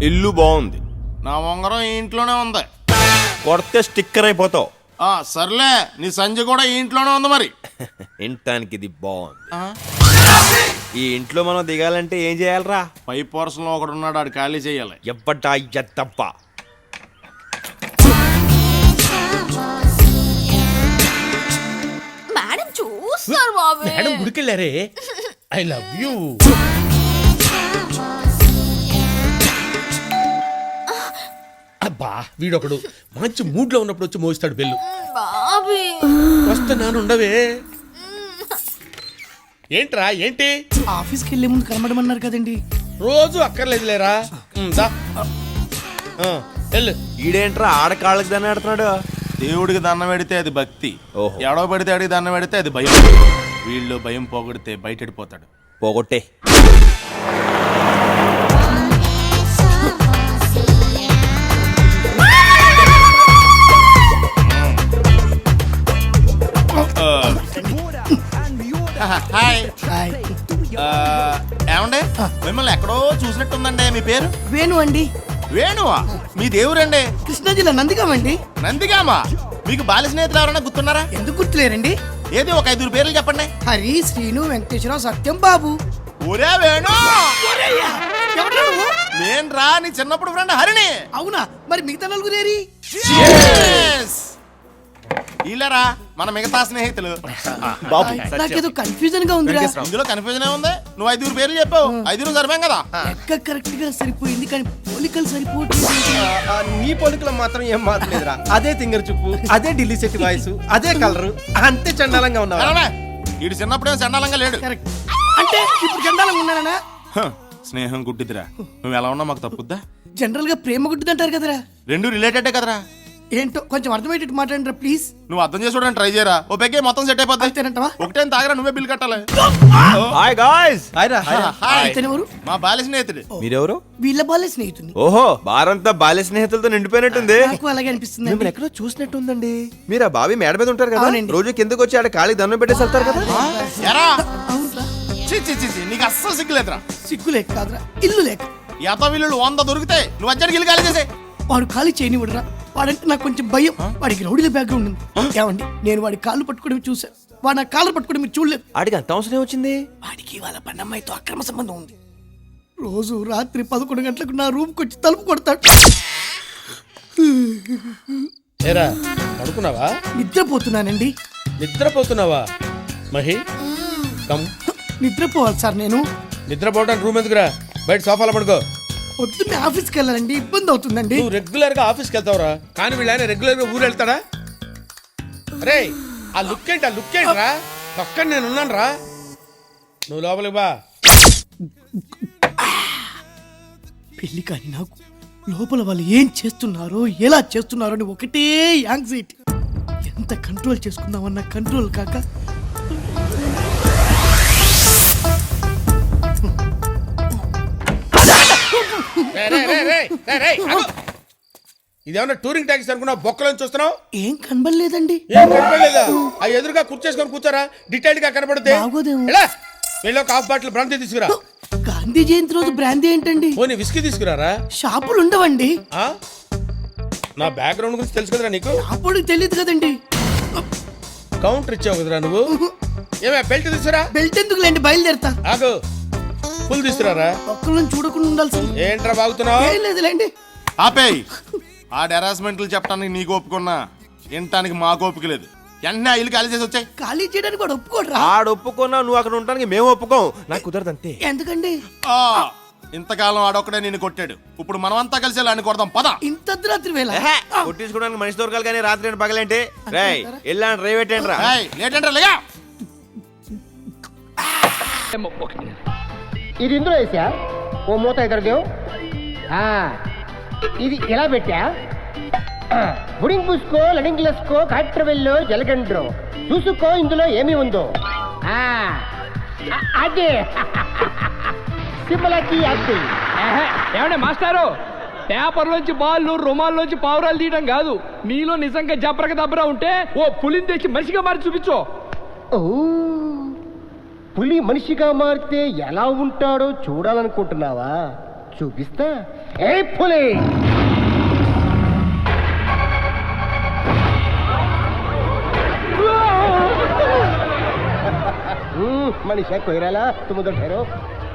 ఇల్లు బాగుంది. నా ఉంగరం ఈ ఇంట్లోనే ఉంది. కొడితే స్టిక్కర్ అయిపోతావు. సర్లే, నీ సంజయ్ కూడా ఈ ఇంట్లోనే ఉంది. మరి ఇంటానికి ఇది బాగుంది. ఈ ఇంట్లో మనం దిగాలంటే ఏం చేయాలరా? పై పోర్షన్లో ఒకడు ఉన్నాడు, ఆడు ఖాళీ చేయాలి. ఎవ్వటా ఎత్తప్ప. మేడం చూస్తారు బాబు. మేడం గుడికెళ్ళారే. I love you. అబ్బా వీడొకడు మంచి మూడ్ లో ఉన్నప్పుడు వచ్చి మోస్తాడు బెల్లు. బాబీ వస్తున్నాను ఉండవే. ఏంట్రా ఏంటి? ఆఫీస్కి వెళ్ళే ముందు కనబడమన్నారు కదండి. రోజు అక్కర్లేదులేరా. వెళ్ళు. ఈడేంట్రా ఆడకాళ్ళకి దాన్ని ఆడుతున్నాడు? దేవుడికి దండం పెడితే అది భక్తి, ఓహో. ఎడవ పెడితే అడిగి దండం పెడితే అది భయం. వీళ్ళు భయం పోగొడితే బయటడిపోతాడు. పోగొట్టే. హాయ్. హాయ్. ఏమండి, మిమ్మల్ని ఎక్కడో చూసినట్టుందండి. మీ పేరు? వేణు అండి. వేణువా? మీ దేవురండి? కృష్ణా జిల్లా నందిగామండి. నందిగామా? మీకు బాల్య స్నేహితులు ఎవరన్నా గుర్తున్నారా? ఎందుకు గుర్తులేరండి? ఏది ఒక 5 పేర్లు చెప్పండి. హరి, శ్రీను, వెంకటేశ్వరరావు, సత్యం, బాబు. ఒరే వేణు, ఎవరు నువ్వు? నేను రా నీ చిన్నప్పుడు ఫ్రెండ్ హరిని. అవునా? మరి మిగతా నలుగురేరి? ఇల్లరా మన మిగతా స్నేహితులు. బాబు నాకేదో కన్ఫ్యూజన్ గా ఉందిరా. ఇందులో కన్ఫ్యూజన్ ఉంది. నువ్వు 5 పేర్లు చెప్పావు, 5 సరిపోయాం కదా. లెక్క కరెక్ట్ గా సరిపోయింది, కానీ పోలికలు సరిపోతుంది. నీ పోలికలో మాత్రం ఏం మాత్రలేదురా. అదే తింగర్ చూపు, అదే ఢిల్లీ సెట్ వాయిస్, అదే కలరు, అంతే చండాలంగా ఉన్నావు. వీడు చిన్నప్పుడేమో చండాలంగా లేడు. కరెక్ట్. అంటే ఇప్పుడు చండాలంగా ఉన్నానా? స్నేహం గుడ్డిదిరా. నువ్వు ఎలా ఉన్నా మాకు తప్పుద్దా? జనరల్ గా ప్రేమ గుడ్డిదంటారు కదరా. 2 రిలేటెడ్ కదరా. ఏంటో కొంచెం అర్థమయ్యేటట్టు మాట్లాడరా ప్లీజ్. నువ్వు అర్థం చేసుకోవడానికి ట్రై చేయరా. ఓ పెగ్గే మొత్తం సెట్ అయిపోద్ది. అంతేనంటవా? ఒకటేం తాగరా, నువ్వే బిల్ కట్టాలి. Hi guys. హాయ్. ఇతనెవరు? మా బాల్య స్నేహితుడు. మీరెవరు? వీళ్ళ బాల్య స్నేహితుని. ఓహో, బారంతా బాల్య స్నేహితులతో నిండిపోయినట్టుంది. నాకు అలాగే అనిపిస్తుంది. మిమ్మల్ని ఎక్కడో చూసినట్టుందండి. మీరు ఆ బావి మేడ మీద ఉంటారు కదా, అవునండి. రోజు కిందకు వచ్చి ఆడ కాళీ దండం పెట్టేసి వెళ్తారు కదా. ఎరా అవునురా. నీకు అస్సలు సిగ్గులేదురా. సిగ్గు లేక కాదురా, ఇల్లు లేక. వీళ్ళు 100 దొరికితే నువ్వు అజ్జడికి ఇల్లు ఖాళీ చేసే. వాడు ఖాళీ చేయనివ్వడురా. వాడంటే నాకు కొంచెం భయం. వాడికి రౌడీల బ్యాక్గ్రౌండ్ ఉంది. ఏమండి, నేను వాడి కాళ్ళు పట్టుకోవడం చూసాను. వాడు నా కాళ్ళు పట్టుకోవడం మీరు చూడలేదు. ఆడికి అంత అవసరం వచ్చింది. వాడికి వాళ్ళ పన్నమ్మాయితో అక్రమ సంబంధం ఉంది. రోజు రాత్రి 11 గంటలకు నా రూమ్కి వచ్చి తలుపు కొడతాడు. ఏరా పడుకున్నావా? నిద్రపోతున్నానండి. నిద్రపోతున్నావా? మహి కమ్. నిద్రపోవాలి సార్ నేను. నిద్రపోవడానికి రూమ్ ఎందుకురా? బయట సోఫాలో పడుకో. పొద్దున్నే ఆఫీస్కి వెళ్ళాలండి, ఇబ్బంది అవుతుందండి. నువ్వు రెగ్యులర్ గా ఆఫీస్కి వెళ్తావురా, కానీ వీళ్ళైనా రెగ్యులర్ గా ఊరు వెళ్తాడా? రే ఆ లుక్ ఏంట్రా? పక్కన నేను ఉన్నాను రా, నువ్వు లోపలికి బా. పెళ్లి కానీ నాకు లోపల వాళ్ళు ఏం చేస్తున్నారో, ఎలా చేస్తున్నారో అని ఒకటే యాంగ్జైటీ. ఎంత కంట్రోల్ చేసుకుందామన్నా కంట్రోల్ కాక ఇదేమన్నా టూరింగ్ ట్యాక్సీ అనుకున్నా? బొక్కలను చూస్తున్నావు? ఏం కనబడలేదండి. ఏం కనపడలేదా? ఆ ఎదురుగా కుర్చేసుకొని కూర్చోరా, డీటెయిల్డ్ గా కనపడుతుంది. బాగోదేమో. వీళ్ళు ఒక హాఫ్ బాటిల్ బ్రాంతి తీసుకురా. గాంధీ జయంతి రోజు బ్రాందీ ఏంటండి? పోనీ విస్కీ తీసుకురారా. షాపులు ఉండవండి. ఆ? నా బ్యాక్గ్రౌండ్ గురించి తెలుసు కదరా నీకు? అప్పుడు తెలియదు కదండి. కౌంటర్ ఇచ్చావు కదరా నువ్వు. ఏమే బెల్ట్ తీసుకురా. బెల్ట్ ఎందుకులేండి, బయలుదేరతా. ఆగు, ఫుల్ తీసుకురారా. ఒక్కళ్ళని చూడకుండా ఉండాల్సింది. ఏంట్రా బాగుతున్నావు? ఏం లేదులేండి. ఆపేయ్. ఆ హెరాస్మెంట్లు చెప్పడానికి నీకు ఓపికన్నా, వినటానికి మాకు ఓపిక లేదు. వెంటనే ఇల్లు ఖాళీ చేసి వచ్చాయి. ఖాళీ చేయడానికి కూడా ఒప్పుకోడరా. ఆడు ఒప్పుకున్నా నువ్వు అక్కడ ఉండడానికి మేము ఒప్పుకోం. నాకు కుదరదు అంతే. ఎందుకండి? ఇంతకాలం ఆడొక్కడే నిన్ను కొట్టాడు, ఇప్పుడు మనమంతా కలిసి వెళ్ళి కొడదాం పద. ఇంత అర్ధరాత్రి వేళ కొట్టించుకోవడానికి మనిషి దొరకాలి కానీ రాత్రి పగలేంటి? రేయ్ వెళ్ళాను రేవేటేంటి రా. లేటంటే లేగా. ఇది ఇందులో వేసా, ఓ మూత ఎదురుదేవు. ఇది ఎలా పెట్టా? బుడింగ్ పూసుకో, లడింగ్ గ్లాస్కో, కాట్రవెల్లో, జలగండ్రో చూసుకో ఇందులో ఏమి ఉందో. అదే సింబలకి యాక్టింగ్. ఏమంటే మాస్టారు, పేపర్లోంచి బాళ్ళు రుమాల్లోంచి పావురాలు తీయడం కాదు, నీలో నిజంగా జబ్రక దబ్బరా ఉంటే ఓ పులిని తెచ్చి మనిషిగా మారి చూపించు. ఓ, పులి మనిషిగా మారితే ఎలా ఉంటాడో చూడాలనుకుంటున్నావా? చూపిస్తా. ఏ పులి మనిషా కొయిరాలా తుమ్ముదో ఠేరో.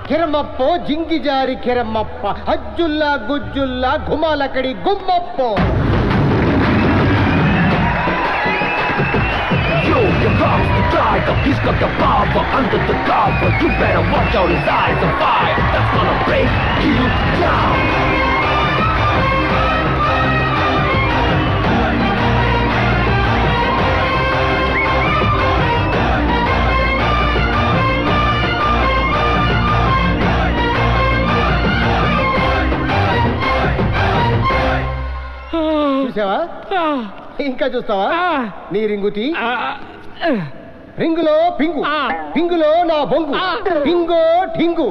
కిరమప్పో జింగి జారి కిరమప్ప హజ్జుల్లా గుజ్జుల్లా ఘుమాలకడి గుమ్మప్పో. He's got the power under the cover. You better watch out, his eyes are fire. That's gonna break you down. చూసావా? ఇంకా చూస్తావా? నీ రింగుతి రింగులో పింగు, పింగులో నా బొంగు, పింగో ఠింగు.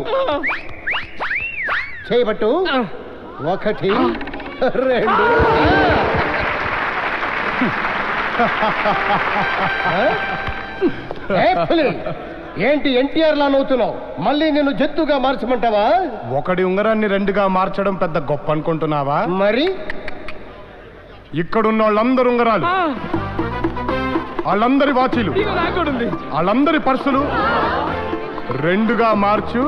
చేయబట్టు 1 2. ఏంటి ఎన్టీఆర్ లా నవ్వుతున్నావు? మళ్ళీ నేను జత్తుగా మార్చమంటావా? ఒకడి ఉంగరాన్ని 2గా మార్చడం పెద్ద గొప్ప అనుకుంటున్నావా? మరి ఇక్కడున్న వాళ్ళందరి ఉంగరాలు, వాళ్ళందరి వాచీలు, వాళ్ళందరి పర్సులు 2గా మార్చు.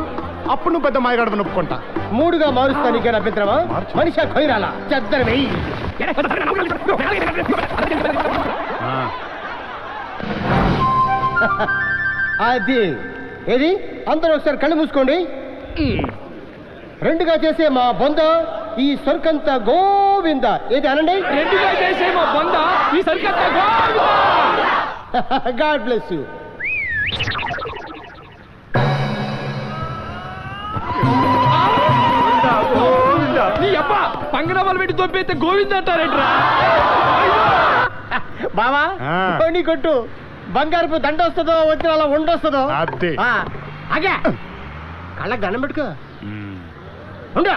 అప్పుడు నువ్వు పెద్ద మాయగాడు నొప్పుకుంటా. 3గా మారుస్తా. నీకేనా అభ్యంతరమా? మనిషా ఖైరాలా చెద్దర వెయ్యి. అది ఏది? అందరూ ఒకసారి కళ్ళు మూసుకోండి. 2గా చేసే మా బొంద ఈ సరుకంత గోవింద. ఏది అనండి? 2గా చేసే మా బొంద ఈ సరికంత గాడ్ బ్లెస్ యూ. నీ అబ్బా పంగనామాలు పెట్టి తొప్పైతే గోవింద అంటారేంట్రా? బావా నీ కొట్టు. బంగారపు దండ వస్తుందో వచ్చిన అలా ఉండొస్తుందో. అదే. అగా కళ్ళ గన్నం పెట్టుకో. ఉండా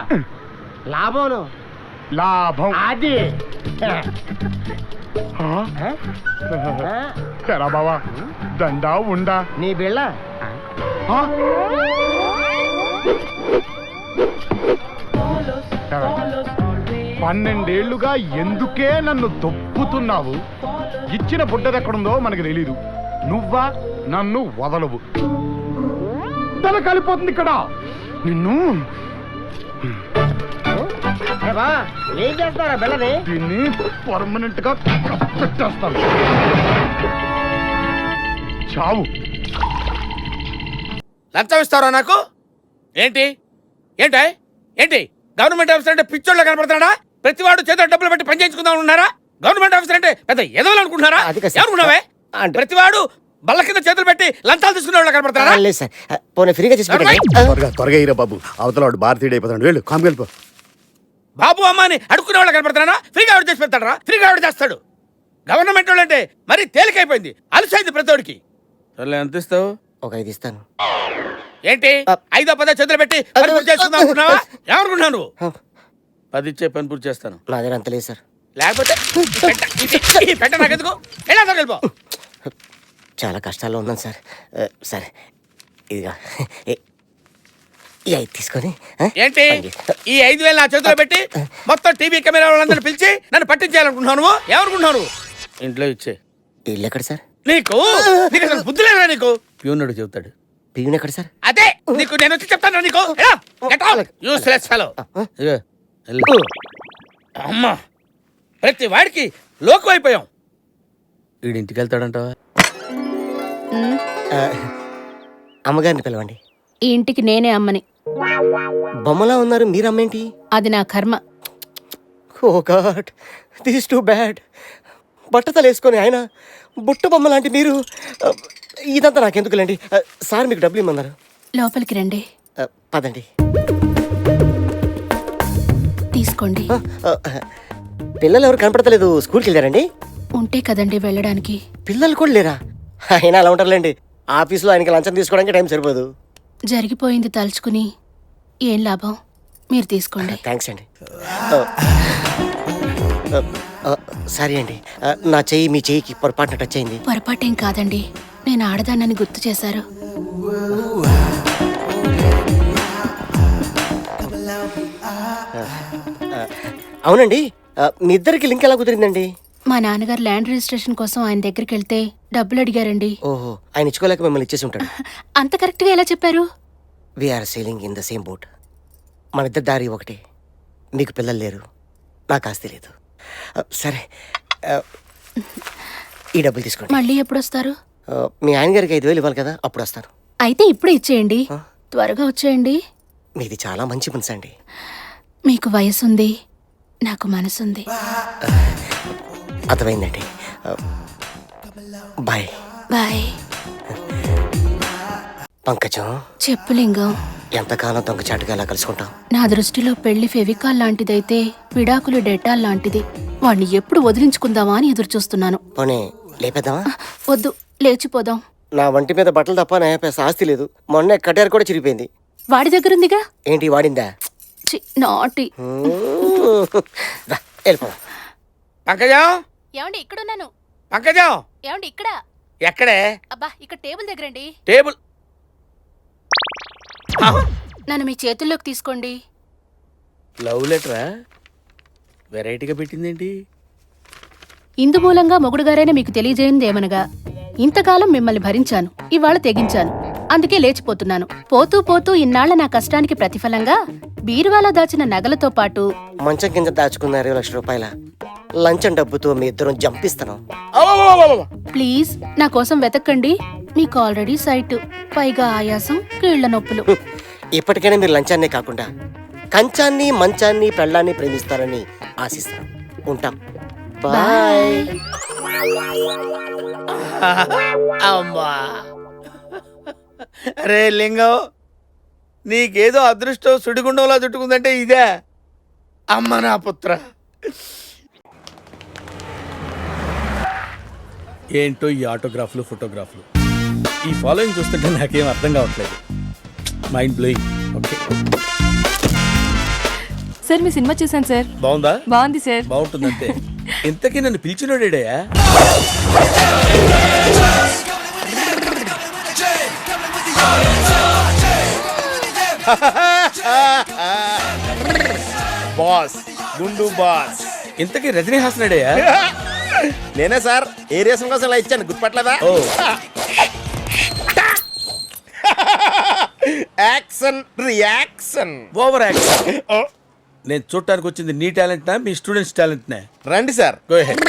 లాభం లాభం. అది ఎరా బావా, దండా ఉండా? నీ బిళ్ళ. 12 ఏళ్లుగా ఎందుకే నన్ను దొప్పుతున్నావు? ఇచ్చిన బుడ్డదెక్కడుందో మనకు తెలీదు. నువ్వా నన్ను వదలవు. తల కలిపోతుంది ఇక్కడ నిన్ను. ఏం చేస్తారా బిళ్ళని? దీన్ని పర్మనెంట్ గా పెట్టేస్తాను. చావు. లంచం ఇస్తారా నాకు? ఏంటి ఏంటి ఏంటి గవర్నమెంట్ ఆఫీసర్ అంటే పిచ్చోళ్ళ కనపడుతున్నాడా? ప్రతివాడు చేతిలో డబ్బులు పెట్టి పని చేయించుకుందాం ఉన్నారా? గవర్నమెంట్ ఆఫీసర్ అంటే పెద్ద ఎదవలు అనుకుంటున్నారా? ఎవరుకున్నావే? ప్రతివాడు బల్ల కింద చేతులు పెట్టి లంచాలు తీసుకునే వాళ్ళు కనపడుతున్నారా? త్వరగా ఇరా బాబు, అవతల భారతీయుడు అయిపోతాడు. వెళ్ళు కామ్ వెళ్ళిపో. బాబు అమ్మని అడుక్కునే వాళ్ళు కనపడుతున్నారా? ఫ్రీగా ఆవిడ చేసి పెడతాడా? ఫ్రీగా ఆవిడ చేస్తాడు. గవర్నమెంట్ వాళ్ళు అంటే మరీ తేలికైపోయింది, అలసైంది ప్రతివాడికి. సర్లే ఎంత ఇస్తావు? ఒక 5 ఇస్తాను. ఏంటి 5 10 చేతులు పెట్టి పని పూర్తి చేసుకుందాం అనుకున్నావా? ఏమనుకున్నావు నువ్వు? 10 ఇచ్చే పని పూర్తి చేస్తాను. నా దగ్గర అంత లేదు సార్. లేకపోతే పెట్ట నాకెందుకు? ఎలా వెళ్ళిపో. చాలా కష్టాల్లో ఉన్నాను సార్. సరే ఇదిగా ఈ 5 తీసుకొని. ఏంటి ఈ 5,000 నా చేతిలో పెట్టి మొత్తం టీవీ కెమెరా వాళ్ళందరూ పిలిచి నన్ను పట్టించేయాలనుకుంటున్నాను నువ్వు? ఏమనుకుంటున్నాను? ఇంట్లో ఇచ్చే. ఇల్లు ఎక్కడ సార్? నీకు అసలు బుద్ధి లేదా? నీకు ప్యూనుడు చెబుతాడు. పియూన్ ఎక్కడ సార్? అదే నీకు నేను వచ్చి చెప్తాను. నీకు యూస్లెస్ ఫెలో. అమ్మా ప్రతి వాడికి లోకు అయిపోయాం. వీడింటికి వెళ్తాడంటావా? అమ్మగారిని పిలవండి. ఈ ఇంటికి నేనే అమ్మని. బొమ్మలా ఉన్నారు, మీరు అమ్మేంటి? అది నా కర్మ. ఓ గాడ్, దిస్ టూ బ్యాడ్. బట్టతలు వేసుకొని ఆయన బుట్ట బొమ్మ లాంటి మీరు. ఇదంతా నాకెందుకులేండి. సార్ మీకు డబ్బులు ఇమ్మన్నారు. లోపలికి రండి. పదండి. తీసుకోండి. పిల్లలు ఎవరు కనపడతలేదు, స్కూల్కి వెళ్ళారండి? ఉంటే కదండి వెళ్ళడానికి. పిల్లలు కూడా లేరా? అయినా అలా ఉంటారులేండి, ఆఫీస్లో ఆయనకి లంచం తీసుకోవడానికి టైం సరిపోదు. జరిగిపోయింది తలుచుకుని ఏం లాభం, మీరు తీసుకోండి. థ్యాంక్స్ అండి. సారీ అండి, నా చెయ్యి మీ చెయ్యికి పొరపాటున టచ్ అయింది. పొరపాటేం కాదండి, నేను ఆడదానని గుర్తు చేశారు. అవునండి, మీ ఇద్దరికి లింక్ ఎలా కుదిరిందండి? మా నాన్నగారు ల్యాండ్ రిజిస్ట్రేషన్ కోసం ఆయన దగ్గరికి వెళ్తే డబ్బులు అడిగారండి. ఓహో, ఆయన ఇచ్చుకోలేక మిమ్మల్ని ఇచ్చేసి ఉంటాడు. అంత కరెక్ట్గా ఎలా చెప్పారు? We are sailing in the same boat. మన ఇద్దరు దారి ఒకటే. మీకు పిల్లలు లేరు, నాకు ఆస్తి లేదు. సరే, ఈ డబ్బులు తీసుకోండి. మళ్ళీ ఎప్పుడు వస్తారు? మీ ఆయన గారికి 5,000 ఇవ్వాలి కదా, అప్పుడు వస్తాను. అయితే ఇప్పుడే ఇచ్చేయండి, త్వరగా వచ్చేయండి. మీది చాలా మంచి మనసు అండి. మీకు వయసుంది, నాకు మనసుంది. అర్థమైందండి. బాయ్. బాయ్. పంకజం, చెప్పు లింగం. ఎంతకాలం దొంగచాటుగా అలా కలుసుకుంటాం? నా దృష్టిలో పెళ్లి ఫెవికాల్ లాంటిదైతే విడాకులు డెటాల్ లాంటిది. వాణ్ణి ఎప్పుడు వదిలించుకుందామా అని ఎదురు చూస్తున్నాను. పోనీ లేపేద్దామా? వద్దు, లేచిపోదాం. నా వంటి మీద బట్టలు తప్ప నా పెద్ద ఆస్తి లేదు. మొన్న కటారు కూడా చిరిగిపోయింది. వాడి దగ్గరుందిగా. ఏంటి వాడిందా? నాటి. వెళ్ళిపో. పంకజం, ఏమండి ఇక్కడున్నాను. పంకజం, ఏమండి ఇక్కడ. ఎక్కడే? అబ్బా, ఇక్కడ టేబుల్ దగ్గరండి. టేబుల్. నన్ను మీ చేతుల్లోకి తీసుకోండి. లవ్ లెటరా? వెరైటీగా పెట్టిందేంటి? ఇందు మూలంగా మొగుడుగారైనా మీకు తెలియజేయందేమనగా, ఇంతకాలం మిమ్మల్ని భరించాను, ఇవాళ తెగించాను, అందుకే లేచిపోతున్నాను. పోతూ పోతూ ఇన్నాళ్ల నా కష్టానికి ప్రతిఫలంగా బీరువాలో దాచిన నగలతో పాటు మంచం కింద దాచుకున్న 20 లక్షల రూపాయల లంచం డబ్బుతో మీ ఇద్దరం జంపిస్తాను. ప్లీజ్ నా కోసం వెతకండి. మీకు ఆల్రెడీ సైట్, పైగా ఆయాసం, కీళ్ల నొప్పులు. ఇప్పటికైనా మీరు లంచాన్నే కాకుండా కంచాన్ని, మంచాన్ని, పెళ్ళాన్ని ప్రేమిస్తారని ఆశిస్తాను. ఉంటాం. బాయ్. అమ్మా, రే లింగం, నీకేదో అదృష్టం సుడిగుండంలా చుట్టుకుందంటే ఇదే. అమ్మ నా పుత్ర. ఏంటో ఈ ఆటోగ్రాఫ్లు, ఫోటోగ్రాఫ్లు, ఈ ఫాలోయింగ్ చూస్తుంటే నాకేం అర్థం కావట్లేదు. Mind blowing. ఓకే సార్, మీ సినిమా చూసాను సార్. బాగుందా? బాగుంది సార్. బాగుంటుంది అంతే. ఇంతకీ నన్ను పిలిచినోడేడయా? బాస్, గుండు బాస్. ఇంతకీ రజనీ హాసనడేయా? నేనే సార్. ఏ రేసం కోసం ఇలా ఇచ్చాను, గుర్తుపట్టలేదా? ఓ, యాక్షన్ రియాక్షన్. Over action. నేను చూడటానికి వచ్చింది నీ టాలెంట్ నా మీ స్టూడెంట్స్ టాలెంట్ నే? రండి సార్. Go ahead.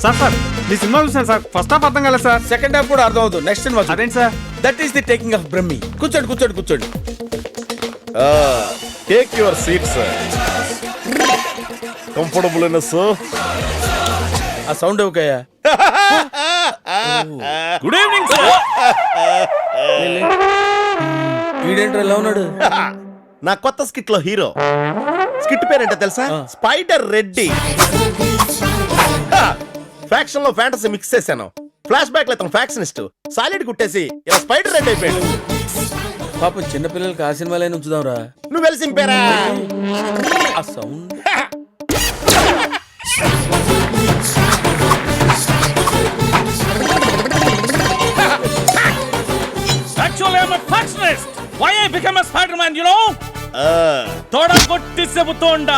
సార్ మీ సినిమా చూసాను సార్. ఫస్ట్ హాఫ్ అర్థం కాలేదు సార్. సెకండ్ హాఫ్ కూడా అర్థం అవుతుంది. నెక్స్ట్ సినిమా అదేంటి sir? That is the taking off Brahmi. కూర్చోండి కూర్చోండి కూర్చోండి. Take your seat sir. Comfortable అయినా సార్. ఆ సౌండ్ ఓకేయా? Good evening sir. వీడేంట్రా ఎలా ఉన్నాడు? నా కొత్త స్కిట్ లో హీరో. స్కిట్ పేరేంటో తెలుసా? స్పైడర్ రెడ్డి. ఫ్యాక్షన్ లో ఫ్యాంటసీ మిక్స్ చేశాను. ఫ్లాష్ బ్యాక్ లో తన ఫ్యాక్షనిస్ట్ సాలిడ్ కుట్టేసి ఇలా స్పైడర్ రెడ్డి అయిపోయాడు. పాపం చిన్నపిల్లలకి ఆ సినిమాలే ఉంచుదాంరా. నువ్వు వెళ్ళి సింపారా? ఆ sound. Actually, I'm a factionist. Why I become a Spider-Man, you know? తోడ కొట్టి చెబుతోండా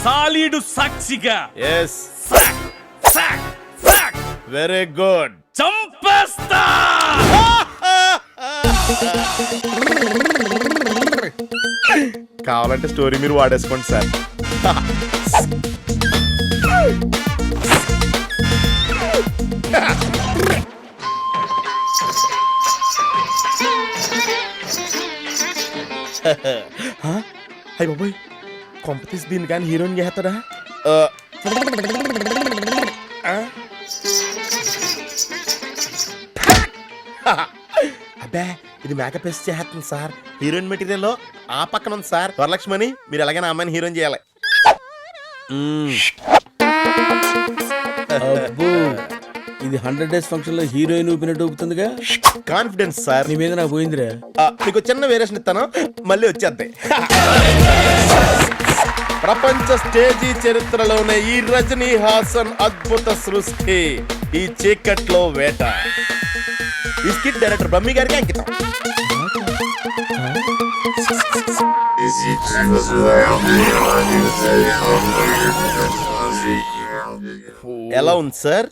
సాలీడు సాక్షిగా. yes సాక్ సాక్ సాక్. Very good. చంపేస్తా. కావాలంటే స్టోరీ మీరు వాడేసుకోండి సార్. అయ్య బాబోయ్, కొంపతీసి దీన్ని కానీ హీరోయిన్ చేస్తాడా? అబ్బే, ఇది మేకప్ వేసి చేస్తుంది సార్. హీరోయిన్ మెటీరియల్ లో ఆ పక్కన ఉంది సార్. వరలక్ష్మణి, మీరు ఎలాగైనా అమ్మాయిని హీరోయిన్ చేయాలి. అబ్బో, ఇది 100 days ఫంక్షన్ లో హీరోయిన్ ఊపినట్టు ఊపుతుందిగా. Confidence sir. నీ మీద నాకు పోయిందిరా. మీకు చిన్న వేరియేషన్ ఇస్తాను, మళ్ళీ వచ్చేద్దాయి. ప్రపంచ స్టేజీ చరిత్రలోనే ఈ రజనీ హాసన్ అద్భుత సృష్టి, ఈ చీకట్లో వేట. ఈ స్కిట్ డైరెక్టర్ బ్రహ్మి గారికి అంకితం. ఎలా ఉంది సార్?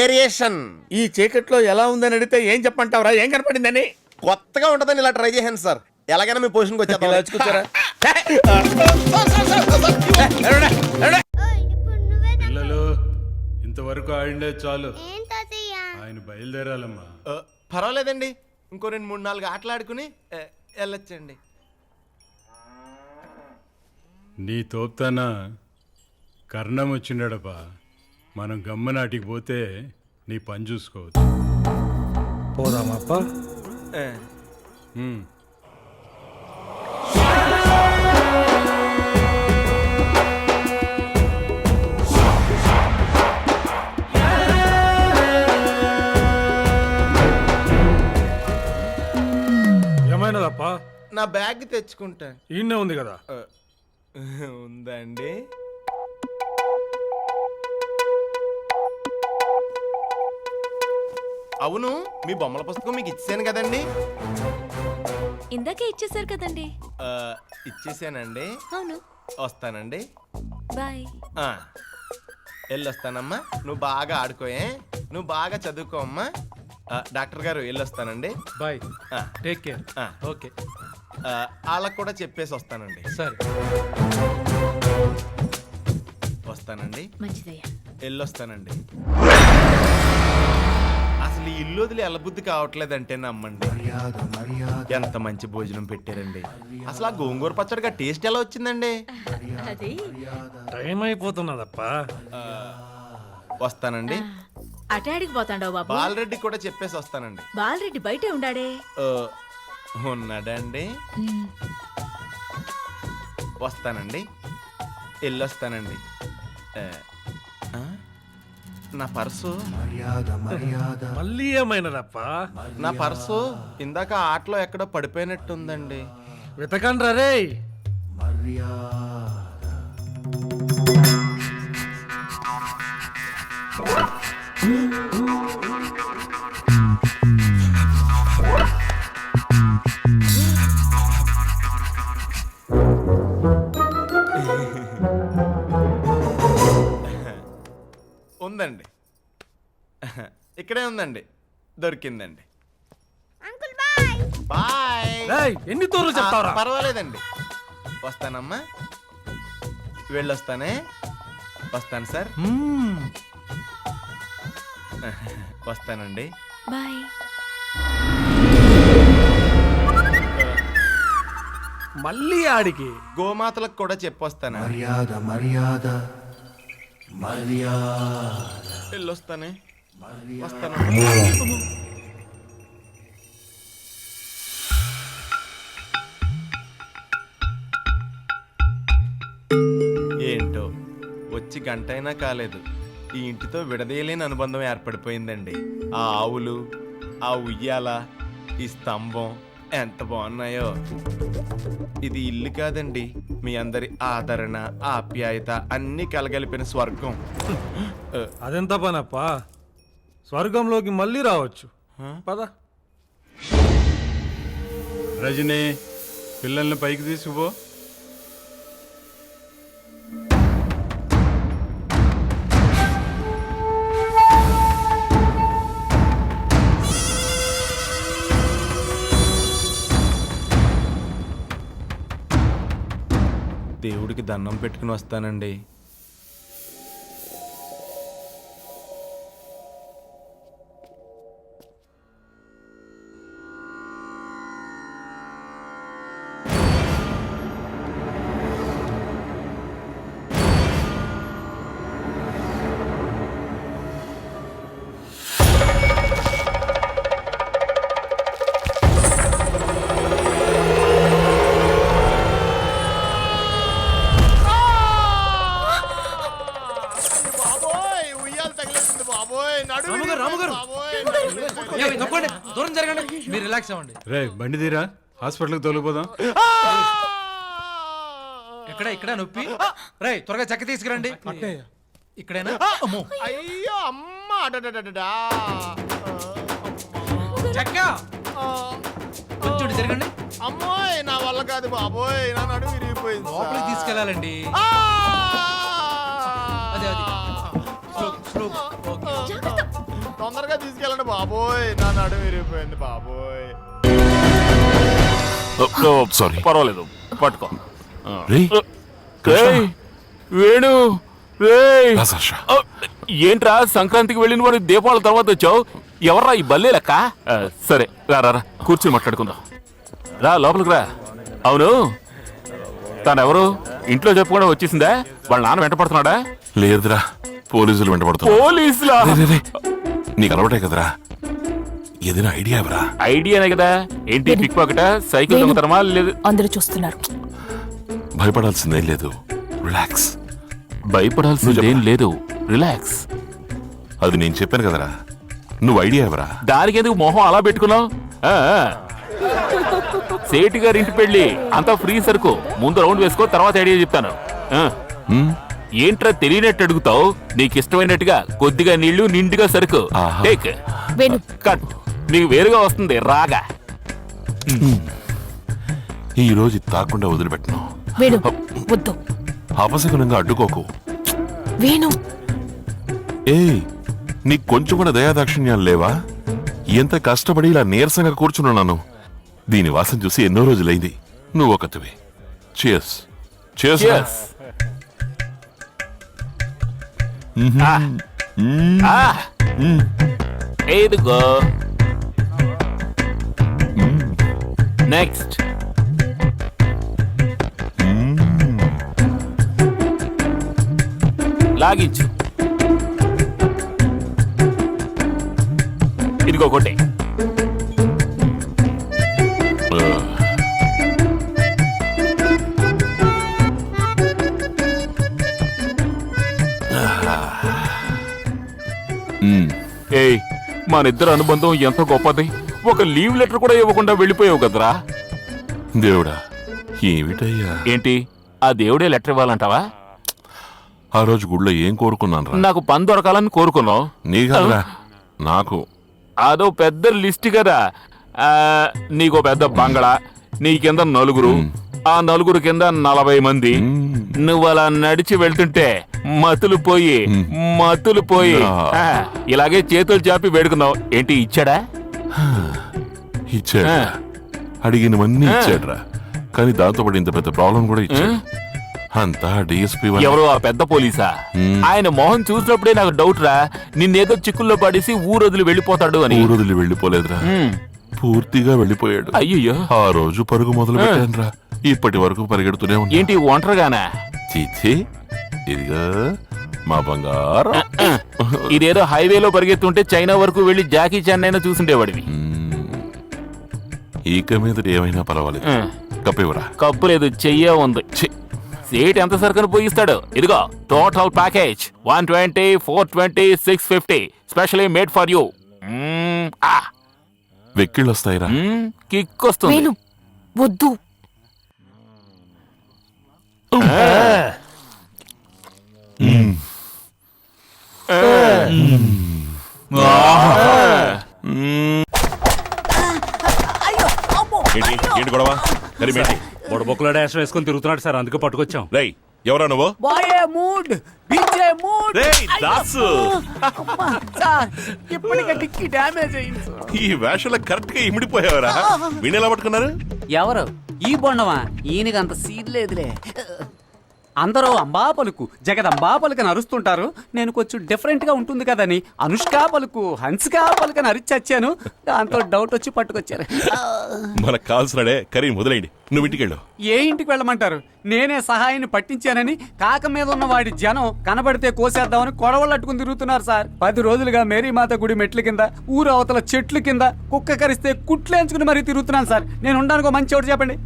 ఏరియేషన్ ఈ చీకట్లో ఎలా ఉందని అడిగితే ఏం చెప్పంటావురా? ఏం కనపడిందని? కొత్తగా ఉంటుందని ఇలా ట్రై చేశాను సార్. ఎలాగైనా మీ పొజిషన్కి ఇలా వచ్చేద్దాం. వచ్చి కూర్చోరా. పిల్లలు ఇంతవరకు ఆడిండే చాలు, ఆయన బయలుదేరాలమ్మా. పర్వాలేదండి, ఇంకో 2-3-4 ఆటలు ఆడుకుని వెళ్ళొచ్చండి. నీ తోపుతాన కర్ణం వచ్చిండడపా. మనం గమ్మనాటికి పోతే నీ పని చూసుకోవచ్చు. పోదామప్పా. ఉమ్. ఏమైనదప్పా? నా బ్యాగ్ తెచ్చుకుంటా. ఈయనే ఉంది కదా. ఉందండి. అవును, మీ బొమ్మల పుస్తకం మీకు ఇచ్చాను కదండి. ఇందాకే ఇచ్చేసారు కదండి. ఇచ్చేసానండి. అవును. వస్తానండి. బాయ్. వెళ్ళొస్తానమ్మా. నువ్వు బాగా ఆడుకోయే, నువ్వు బాగా చదువుకో అమ్మా. డాక్టర్ గారు వెళ్ళొస్తానండి. బాయ్. Take care. ఓకే. వాళ్ళకు కూడా చెప్పేసి వస్తానండి. సరే. వస్తానండి. మంచిదయ్యా. వెళ్ళొస్తానండి. అసలు ఈ ఇల్లు వదిలి ఎల్లబుద్ధి కావట్లేదంటే నమ్మండి. ఎంత మంచి భోజనం పెట్టారండి. అసలు ఆ గోంగూర పచ్చడిగా టేస్ట్ ఎలా వచ్చిందండి? టైం అయిపోతున్నదప్పా. వస్తానండి. అటాడికి పోతాండావు బాబు. బాలరెడ్డి కూడా చెప్పేసి వస్తానండి. బాలరెడ్డి బయటే ఉండాడే. ఉన్నాడండి. వస్తానండి. వెళ్ళొస్తానండి. నా పర్సు మళ్ళీ ఏమైనదప్పా? నా పర్సు ఇందాక ఆటలో ఎక్కడో పడిపోయినట్టుందండి. వెతకండ్రా రే. ఉందండి, ఇక్కడే ఉందండి. దొరికిందండి. బాయ్. ఎన్ని తోర్లు చెప్తావురా? పర్వాలేదండి. వస్తానమ్మా. వెళ్ళొస్తానే. వస్తాను సార్. వస్తానండి. బాయ్. మళ్ళీ ఆడికి. గోమాతలకు కూడా చెప్పొస్తాను. వెళ్ళొస్తానే. వస్తాను. ఏంటో వచ్చి గంట అయినా కాలేదు, ఈ ఇంటితో విడదీయలేని అనుబంధం ఏర్పడిపోయిందండి. ఆ ఆవులు, ఆ ఉయ్యాల, ఈ స్తంభం ఎంత బాగున్నాయో. ఇది ఇల్లు కాదండి, మీ అందరి ఆదరణ, ఆప్యాయత అన్నీ కలగలిపిన స్వర్గం. అదెంత పనప్పా? స్వర్గంలోకి మళ్ళీ రావచ్చు. పద. రజనీ, పిల్లల్ని పైకి తీసుకుపో. దేవుడికి దండం పెట్టుకుని వస్తానండి. దూరం జరగండి, మీరు రిలాక్స్ అవ్వండి. రే బండి తీరా, హాస్పిటల్కి తొలగిపోదాం. ఇక్కడ నొప్పి. రే త్వరగా చెక్క తీసుకురండి. ఇక్కడేనా? అయ్యో అమ్మ. చెక్క. కొంచెం జరగండి. అమ్మోయ్ నా వల్ల కాదు బాబోయ్, నా నడుము విరిగిపోయింది. లోపలికి తీసుకెళ్ళాలండి. అదే అది. స్లో. ఓకే. తొందరగా తీసుకెళ్ళండి బాబోయ్, నా నడుము విరిగిపోయింది బాబోయ్. సారీ, పర్వాలేదు, పట్టుకో. వేణు ఏంట్రా సంక్రాంతికి వెళ్ళిన వాడు దీపావళి తర్వాత వచ్చావు? ఎవర్రా ఈ బల్లే లెక్క? సరే రా కూర్చుని మాట్లాడుకుందాం. రా లోపలికి రా. అవును, తనెవరు? ఇంట్లో చెప్పుకోవడం వచ్చేసిందా? వాళ్ళ నాన్న వెంట పడుతున్నాడా? లేదురా, పోలీసులు వెంటబడుతున్నారు. పోలీసులా? నీకు అలవాటే కదరా, ఏదైనా ఐడియా ఎవరా? ఐడియానే కదా. ఏంటి పిక్ పాకెటా, సైకిల్ దొంగతనమా? లేదు, అందరూ చూస్తున్నారు. భయపడాల్సిందేం లేదు, రిలాక్స్. భయపడాల్సిందేం లేదు, రిలాక్స్. అది నేను చెప్పాను కదరా, నువ్వు ఐడియా ఎవరా? దానికి ఎందుకు మొహం అలా పెట్టుకున్నావు? సేటి గారి ఇంటి పెళ్లి అంతా ఫ్రీ సరుకు. ముందు రౌండ్ వేసుకో, తర్వాత ఐడియా చెప్తాను. ఏంట్రా తెలియనట్టు అడుగుతావు? నీకు ఇష్టమైనట్టుగా కొద్దిగా నీళ్లు, నిండుగా సరుకు. టేక్. కట్. నీకు వేరుగా వస్తుంది రాగా. ఈ రోజు తాకుండా వదిలిపెట్టను. వేణు వద్దు. అపశకునంగా అడ్డుకోకు. వేణు, ఏయ్, నీకు కొంచెం కూడా దయాదాక్షిణ్యాలు లేవా? ఎంత కష్టపడి ఇలా నీరసంగా కూర్చున్నాను. దీని వాసన చూసి ఎన్నో రోజులైంది. నువ్వు ఒకటివి. చియర్స్. చియర్స్. ఇదిగో నెక్స్ట్. లాగించు. ఇదిగో కొట్టే. ఏయ్, మనిద్దరు అనుబంధం ఎంత గొప్పది. ఒక లీవ్ లెటర్ కూడా ఇవ్వకుండా వెళ్ళిపోయావు కదరా. దేవుడా, ఏమిటయ్యా? ఏంటి, ఆ దేవుడే లెటర్ ఇవ్వాలంటావా? ఆ రోజు గుడిలో ఏం కోరుకున్నాను? నాకు పని దొరకాలని కోరుకున్నావు. నీకరా? నాకు అదో పెద్ద లిస్ట్ కదా. నీకో పెద్ద బంగళా, నీ కింద నలుగురు, ఆ నలుగురు కింద 40 మంది. నువ్వు అలా నడిచి వెళ్తుంటే మతులు పోయి ఇలాగే చేతులు చాపి వేడుకున్నావు. ఏంటి ఇచ్చాడా? ఇచ్చాడా? అడిగినవన్నీ ఇచ్చాడ్రా, కానీ దాంతో పాటు ఇంత పెద్ద ప్రాబ్లం కూడా ఇచ్చాడు. అంతా డిఎస్పీ. ఎవరు? ఆ పెద్ద పోలీసా? ఆయన మొహం చూసినప్పుడే నాకు డౌట్ రా, నిన్నేదో చిక్కుల్లో పడేసి ఊరొదిలి వెళ్ళిపోతాడు అని. ఊరొదిలి వెళ్ళిపోలేదురా, పూర్తిగా వెళ్ళిపోయాడు. అయ్యో, ఆ రోజు పరుగు మొదలు పెట్టానురా, ఇప్పటి వరకు పరిగెడుతూనే ఉన్నా. ఏంటి ఒంటరిగానా? చీచి, ఇదిగా మా బంగారం. ఇదేదో హైవేలో పరిగెత్తుంటే చైనా వరకు వెళ్లి జాకీ చాన్ అయినా చూసుండేవాడివి. ఈక మీద ఏమైనా పర్వాలేదు, కప్పివరా? కప్పు లేదు, చెయ్యే ఉంది. సీట్ ఎంత సరుకును పోయిస్తాడు? ఇదిగో total package 120, 420, 650 specially made for you. వెక్కిళ్ళు వస్తాయిరా. కిక్ వస్తుంది. వద్దు. ఏంటి గొడవ? బొడబొక్కలో డాష్ వేసుకొని తిరుగుతున్నాడు సార్, అందుకే పట్టుకొచ్చాం. రై, ఎవరా నువ్వు? ఈ వేషంలో కరెక్ట్ గా ఇమిడిపోయావరా? వీణెలా పట్టుకున్నారు? ఎవరు? ఈ బొండమా? ఈయనకి అంత సీన్ లేదులే. అందరూ అంబా పలుకు, జగదంబా పలుకని అరుస్తుంటారు. నేను కొంచెం డిఫరెంట్ గా ఉంటుంది కదని అనుష్కా పలుకు, హన్సికా పలుకని అరిచచ్చాను. దాంతో డౌట్ వచ్చి పట్టుకొచ్చారు. మనకు కావాల్సినడే కర్రీ మొదలైంది. నువ్వు ఇంటికి వెళ్ళు. ఏ ఇంటికి వెళ్ళమంటారు? నేనే సహాయాన్ని పట్టించానని కాక మీద ఉన్న వాడి జనం కనబడితే కోసేద్దామని కొడవళ్ళు అట్టుకుని తిరుగుతున్నారు సార్. 10 రోజులుగా మేరీమాత గుడి మెట్ల కింద, ఊరు అవతల చెట్లు కింద కుక్క కరిస్తే కుట్లేంచుకుని మరీ తిరుగుతున్నాను సార్. నేను ఉండడానికి మంచి చోటు చెప్పండి.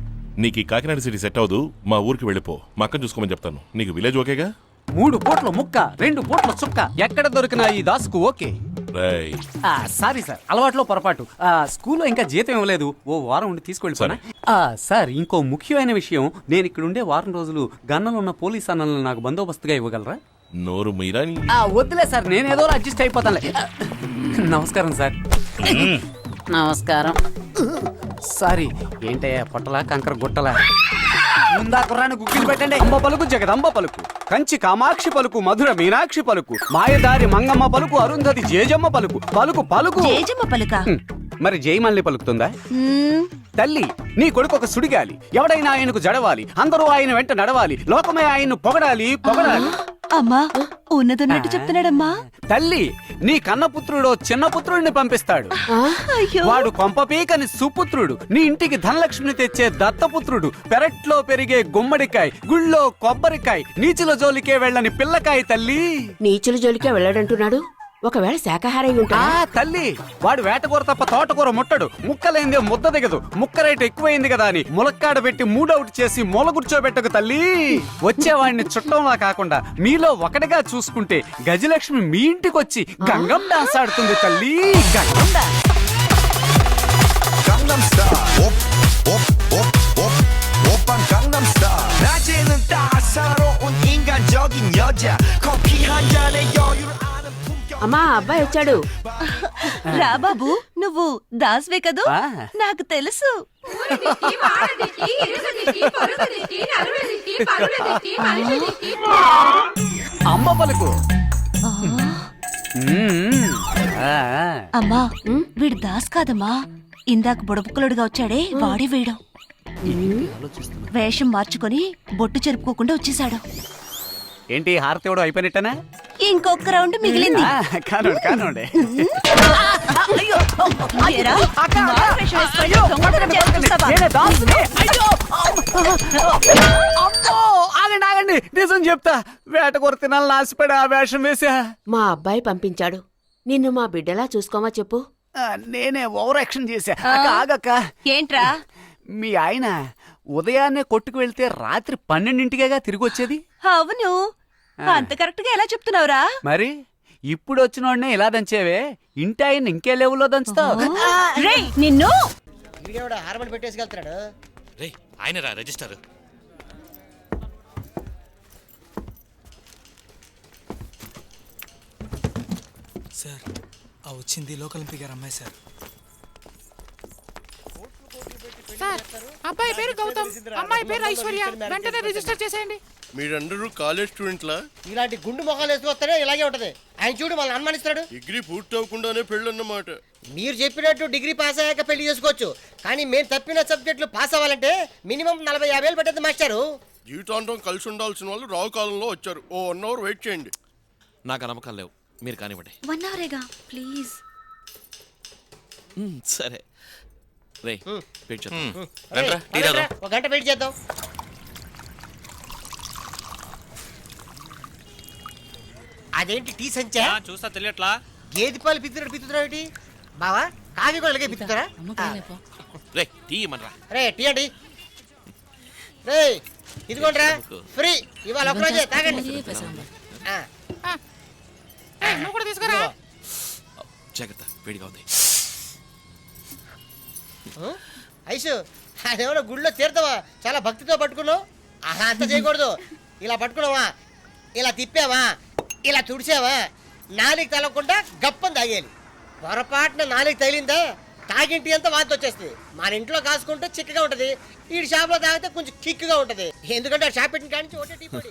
నీకు ఈ కాకినాడ సిటీ సెట్ అవ్వదు, మా ఊరికి వెళ్ళిపో. మా అక్కని చూసుకోమని చెప్తాను. నీకు విలేజ్ ఓకేగా? 3 పూట్ల ముక్క, 2 పూట్ల చుక్క, ఎక్కడ దొరికినా ఈ దాసుకు ఓకే. సారీ సార్, అలవాట్లో పొరపాటు. స్కూల్లో ఇంకా జీతం ఇవ్వలేదు, ఓ వారం ఉండి తీసుకెళ్ళిపోనా. సార్, ఇంకో ముఖ్యమైన విషయం, నేను ఇక్కడ ఉండే వారం రోజులు గన్నలో ఉన్న పోలీస్ అన్నలను నాకు బందోబస్తుగా ఇవ్వగలరా? నోరు మీరాని. వద్దులే సార్, నేనేదో అడ్జస్ట్ అయిపోతానులే. నమస్కారం సార్. నమస్కారం. సారీ ఏంటయ్యా పొట్టలా కంకర గుట్టలా ముందా కుర్రాన్ని గుగ్గిలు పెట్టండి. అంబ పలుకు జగదంబ పలుకు, కంచి కామాక్షి పలుకు, మధుర మీనాక్షి పలుకు, మాయదారి మంగమ్మ పలుకు, అరుంధతి జేజమ్మ పలుకు, పలుకు పలుకు. మరి జయమల్ని పలుకుతుందా? తల్లి, నీ కొడుకు ఒక సుడిగాలి, ఎవడైనా ఆయనకు జడవాలి, అందరూ ఆయన వెంట నడవాలి, లోకమే ఆయన్ను పొగడాలి పొగడాలి. అమ్మా ఉన్నదన్నట్టు చెప్తున్నాడమ్మా. తల్లి, నీ కన్నపుత్రుడు చిన్న పుత్రుడిని పంపిస్తాడు. వాడు కొంపపీకని సుపుత్రుడు, నీ ఇంటికి ధనలక్ష్మిని తెచ్చే దత్తపుత్రుడు, పెరట్లో పెరిగే గుమ్మడికాయ, గుళ్ళో కొబ్బరికాయ, నీచుల జోలికే వెళ్ళని పిల్లకాయ. తల్లి, నీచుల జోలికే వెళ్ళాడంటున్నాడు. ఒకవేళ శాకాహారై ఉంటా? తల్లి, వాడు వేటకూర తప్ప తోటకూర ముట్టడు, ముక్కలైందే ముద్ద దిగదు, ముక్క రేటు ఎక్కువైంది కదా అని ములక్కాడ పెట్టి మూడౌట్ చేసి మూల కూర్చోబెట్టకు తల్లి. వచ్చేవాడిని చుట్టంలా కాకుండా మీలో ఒకటిగా చూసుకుంటే గజలక్ష్మి మీ ఇంటికి వచ్చి గంగం డాన్స్ ఆడుతుంది తల్లి. గంగం డాన్స్. అమ్మా అబ్బాయి వచ్చాడు. రా బాబు, నువ్వు దాస్వే కదూ? నాకు తెలుసు. అమ్మ పలుకు. అమ్మా వీడు దాస్ కాదమ్మా, ఇందాక బుడబుక్కలుడుగా వచ్చాడే వాడే వీడు. వేషం మార్చుకొని బొట్టు చెరుపుకోకుండా వచ్చేసాడు. ఏంటి హారతి ఇవ్వడం అయిపోయినట్టనా? ఇంకొక రౌండ్ మిగిలింది. కానోడు కానోడే. ఆగండి, నిజం చెప్తా, వేటకూర తినాలని ఆశపడి ఆ వేషం వేసా. మా అబ్బాయి పంపించాడు. నిన్ను మా బిడ్డలా చూసుకోమా చెప్పు. నేనే ఓవర్ యాక్షన్ చేశా. ఆగక్క. ఏంట్రా? మీ ఆయన ఉదయాన్నే కొట్టుకు వెళ్తే రాత్రి 12ంటికేగా తిరిగి వచ్చేది. అవును, అంత కరెక్ట్ గా ఎలా చెప్తున్నావురా? మరి ఇప్పుడు వచ్చినోడ్నే ఇలా దంచేవే, ఇంటి ఆయన ఇంకే లెవెల్లో దంచుతావు. నిన్ను హార్మోన్ పెట్టేసుకెళ్తాడు. ఆయన రా రిజిస్టర్. సార్, ఆ వచ్చింది లోకల్ ఎంపీ గారు అమ్మాయి సార్. సార్, అబ్బాయి పేరు గౌతమ్, అమ్మాయి పేరు ఐశ్వర్య. వెంటనే రిజిస్టర్ చేసేయండి. మీరందరూ కాలేజ్ స్టూడెంట్లా? ఇలాంటి గుండు మొఖాలు వేసుకొస్తేనే ఇలాగే ఉంటది. ఆయన చూడు మనల్ని అనుమానిస్తాడు. డిగ్రీ పూర్తి అవ్వకుండానే పెళ్ళన్నమాట. మీరు చెప్పినట్టు డిగ్రీ పాస్ అయ్యాక పెళ్లి చేసుకోవచ్చు, కానీ మేము తప్పిన సబ్జెక్టులు పాస్ అవ్వాలంటే మినిమం 40-50 ఏళ్ళు పట్టేది మాస్టారు. జీవితాంతం కలిసి ఉండాల్సిన వాళ్ళు రావు కాలంలో వచ్చారు. ఓ 1 అవర్ వెయిట్ చేయండి. నాకు నమ్మకం లేవు, మీరు కానివ్వండి. 1 అవరేగా ప్లీజ్. సరే రే, వెయిట్ చేద్దాం. ఒక గంట వెయిట్ చేద్దాం. అదేంటి టీ సంచా? చూస్తా తెలియట్లా. గేదె పాలు పిత్తురా ఏంటి బావా? కాఫీ కూడా ఇలాగే పిత్తుతారా? రే టీ ఇమ్మనరా. రే టీ అండి. రే ఇదిగోండిరా ఫ్రీ, ఇవాళ ఒకరోజే తాగండి. నువ్వు కూడా తీసుకురా. జాగ్రత్త, వేడిగా ఉంది. ఐసు, అదేమన్నా గుడిలో తీర్థమా? చాలా భక్తితో పట్టుకున్నావు. అలా అంత చేయకూడదు. ఇలా పట్టుకున్నావా, ఇలా తిప్పావా, ఇలా తుడిచావా, నాలుగు తలకుండా గప్పని తాగేయాలి. పొరపాటున నాలుగు తగిలిందా తాగింటి అంతా వాంతి వచ్చేస్తుంది. మన ఇంట్లో కాసుకుంటే చిక్కగా ఉంటది, ఈ షాప్లో తాగితే కొంచెం కిక్గా ఉంటది. ఎందుకంటే షాప్ పెట్టిన కాడి నుంచి ఒకటే టీ పొడి.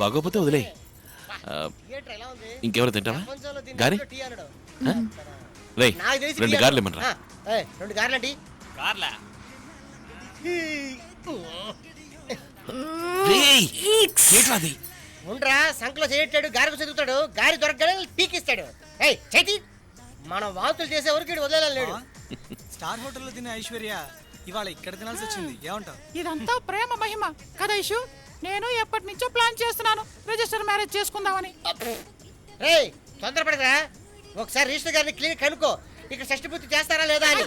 బాగోపోతే వదిలే. ఇంకెవరు తింటావా గారి? రే 2 గార్లు ఇమ్మనరా. 2 గార్లండి. ఉండరా, సంకలో చేయట్టాడు, గారికి చదువుతాడు, గారి దొరకగానే పీకిస్తాడు. చైతి, మనం వాంతులు చేసే వరకు వదిలేడు. స్టార్ హోటల్లో తినే ఐశ్వర్య ఇవాళ ఇక్కడ తినాల్సి వచ్చింది. ఏమంటావు? ఇదంతా ప్రేమ మహిమ కదా ఇషు. నేను ఎప్పటి నుంచో ప్లాన్ చేస్తున్నాను రిజిస్టర్ మ్యారేజ్ చేసుకుందామని. రే తొందరపడరా, ఒకసారి రిజిస్టర్ గారిని క్లినిక్ కనుక్కో, ఇక్కడ షష్టి పూర్తి చేస్తారా లేదా అని.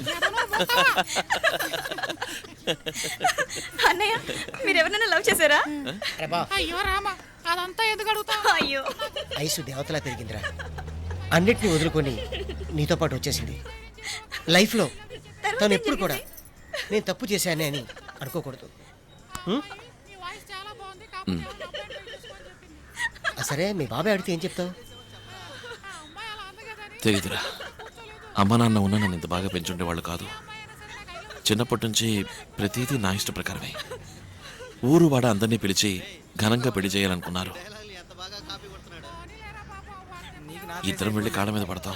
అన్నయ్య, మీరెవరైనా లవ్ చేశారా? అయ్యో రామా, అదంతా ఎందుకు అడుగుతావు? అయ్యో, ఐసు దేవతలా పెరిగిందిరా. అన్నిటిని వదులుకొని నీతో పాటు వచ్చేసింది. లైఫ్లో తను ఎప్పుడు కూడా నేను తప్పు చేశానే అని అనుకోకూడదు. సరే, మీ బాబాయ్ అడిగితే ఏం చెప్తావు? తెలీదురా, అమ్మ నాన్న ఉన్న నన్ను ఇంత బాగా పెంచుండే వాళ్ళు కాదు. చిన్నప్పటి నుంచి ప్రతిదీ నా ఇష్ట ప్రకారమే. ఊరు వాడ అందరినీ పిలిచి ఘనంగా పెళ్లి చేయాలనుకున్నారు. ఇద్దరం వెళ్ళి కాళ్ళ మీద పడతాం.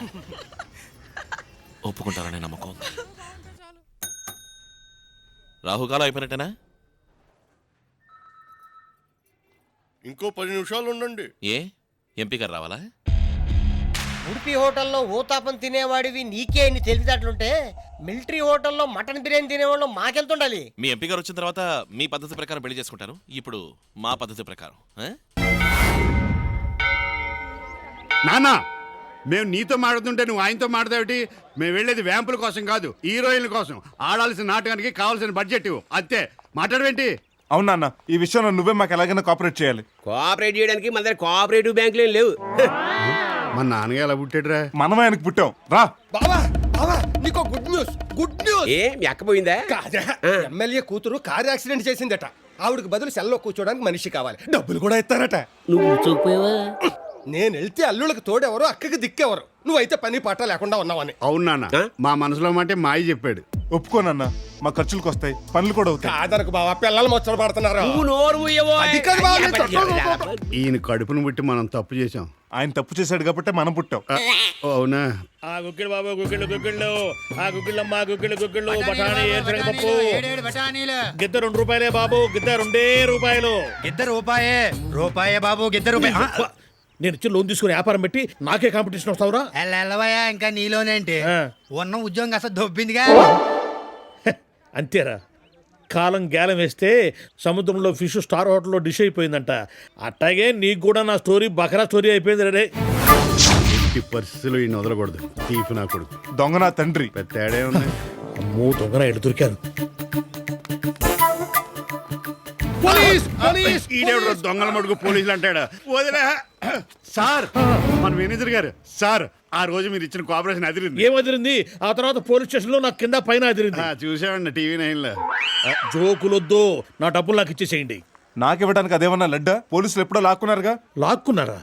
ఒప్పుకుంటారనే నమ్మకం ఉంది. రాహుకాలం అయిపోయినట్టేనా? ఇంకో 10 నిమిషాలు ఉండండి. ఏ ఎంపీ గారు రావాలా? ఉడిపి హోటల్లో ఊతాపం తినేవాడివి నీకే ఇన్ని తెలివితేటలుంటే మిలిటరీ హోటల్లో మటన్ బిర్యానీ తినేవాళ్ళు మాకెంత ఉండాలి? మీ ఎంపీ గారు వచ్చిన తర్వాత మీ పద్ధతి ప్రకారం పెళ్లి చేసుకుంటారు. ఇప్పుడు మా పద్ధతి ప్రకారం. నానా, మేము నీతో మాడుతుంటే నువ్వు ఆయనతో మాడతావుటి? మేము వెళ్ళేది వ్యాంపుల కోసం కాదు, హీరోయిన్ల కోసం. ఆడాల్సిన నాటకానికి కావాల్సిన బడ్జెట్ ఇవ్వు, అంతే. మాట్లాడవేంటి? అవునా, ఈ విషయంలో నువ్వే మాకు ఎలాగైనా కోఆపరేట్ చేయాలి. కోఆపరేట్ చేయడానికి మన దగ్గర కోఆపరేటివ్ బ్యాంకులు ఏం లేవు. మా నాన్నగా ఎలా పుట్టాడురా? మనమే ఆయనకు పుట్టాం. రా బావా బావా, నీకో గుడ్ న్యూస్. Good news. ఏ మీ అక్క పోయిందా? కాదా, ఎమ్మెల్యే కూతురు కారు యాక్సిడెంట్ చేసిందట. ఆవిడకి బదులు సెల్లో కూర్చోడానికి మనిషి కావాలి, డబ్బులు కూడా ఇస్తారట. నువ్వు చూపోయావా? నేను వెళ్తే అల్లుళ్ళకి తోడెవరు, అక్కకి దిక్కెవరు? నువ్వైతే పని పాట లేకుండా ఉన్నావని. అవును నాన్న, మా మనసులో మాట మాయి చెప్పాడు. ఒప్పుకోనన్నా, మా ఖర్చులకు వస్తాయి, పనులు కూడా అవుతాయి. కాదనకు బావా, పిల్లలు ముచ్చట పడుతున్నారు. నువ్వు నోరు మూయవో. అది కాదు బావ, నేను చెప్పను. ఈయన కడుపును పుట్టి మనం తప్పు చేశాం. ఆయన తప్పు చేశాడు కాబట్టి మనం పుట్టాం. అవునా? ఆ గుగ్గిళ్ళు బాబు, గుగ్గిళ్ళు గుగ్గిళ్ళు, ఆ గుగ్గిళ్ళమ్మ గుగ్గిళ్ళు గుగ్గిళ్ళు, బఠానీ ఏరుశనగ పప్పు. గిద్ద 2 రూపాయలే బాబు, గిద్ద 2 రూపాయలు. రూపాయే బాబు, గిద్దరు రూపాయి. నేను ఇచ్చి లోన్ తీసుకుని వ్యాపారం పెట్టి నాకే కాంపిటీషన్ వస్తావురా? వెళ్ళవయ్యా, ఇంకా నీలోనేంటి? ఉన్న ఉద్యోగం అసలు దొబ్బిందిగా. అంతేరా, కాలం గేలం వేస్తే సముద్రంలో ఫిష్ స్టార్ హోటల్లో డిష్ అయిపోయిందంట. అట్టాగే నీకు కూడా నా స్టోరీ బకరా స్టోరీ అయిపోయింది రే. ఈ పరిస్థితుల్లో ఈయన వదలకూడదు. తీపి నా కొడుకు, దొంగ నా తండ్రి. పెద్ద తేడా ఉంది. అమ్మో, దొంగన ఎడు దొరికారు. దొంగల మడుగు పోలీసులు అంటాడా? వదిలే సార్, మన మేనేజర్ గారు. సార్, ఆ రోజు మీరు ఇచ్చిన కోఆపరేషన్ అదిరింది. ఏం అదిరింది? ఆ తర్వాత పోలీస్ స్టేషన్ లో నాకు కింద పైన అదిరింది. చూసామండి TV9 లో. జోకులొద్దు, నా డబ్బులు నాకు ఇచ్చేసేయండి. నాకు ఇవ్వడానికి అదేమన్నా లడ్డా? పోలీసులు ఎప్పుడో లాక్కున్నారుగా. లాక్కున్నారా?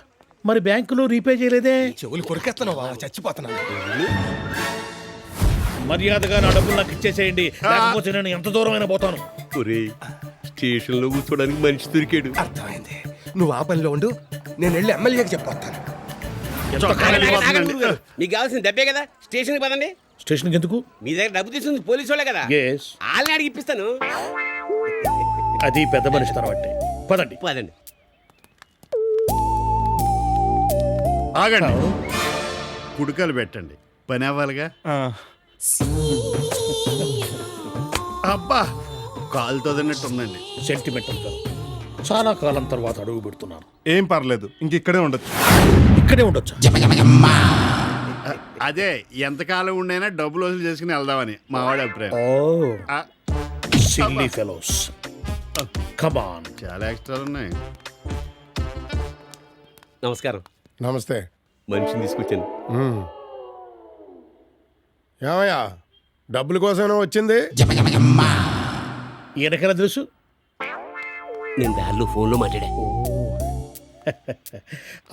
మరి బ్యాంకులో రీపే చేయలేదే? చెవులు కొరికేస్తున్నావు, చచ్చిపోతున్నాను. మర్యాదగా నా డబ్బులు నాకు ఇచ్చేసేయండి, లేకపోతే నేను ఎంత దూరమైనా పోతాను. స్టేషన్ లో కూర్చోడానికి మనిషి దొరికాడు. అర్థమైంది, నువ్వు ఆ పనిలో ఉండు, నేను వెళ్ళి ఎమ్మెల్యేకి చెప్పొస్తాను. మీకు కావాల్సిన డబ్బే కదా, స్టేషన్ కి పదండి. స్టేషన్ ఎందుకు? మీ దగ్గర డబ్బు తీసుకుంది పోలీసు వాళ్ళే కదా. వాళ్ళని అడిగి ఇప్పిస్తాను. అది పెద్ద మనిషి తర్వాత. పదండి పదండి. ఆగండి, కుడుకలు పెట్టండి, పని అవ్వాలిగా. అబ్బా, కాలుతో తిన్నట్టుందండి. సెంటిమెంటల్ గా చాలా కాలం తర్వాత అడుగు పెడుతున్నాను. ఏం పర్లేదు, ఇంక ఇక్కడే ఉండొచ్చు. ఇక్కడే ఉండొచ్చు. అదే, ఎంతకాలం ఉండైనా డబ్బులు వసూలు చేసుకుని వెళ్దామని మా వాడి అభిప్రాయం. Silly fellows, come on. చాలా ఎక్స్ట్రాలు ఉన్నాయి. నమస్కారం. నమస్తే. మనిషిని తీసుకొచ్చాను. ఏమయ్యా, డబ్బుల కోసమే వచ్చింది? ఈయనకైనా తెలుసు, నేను దారిలో ఫోన్లో మాట్లాడా.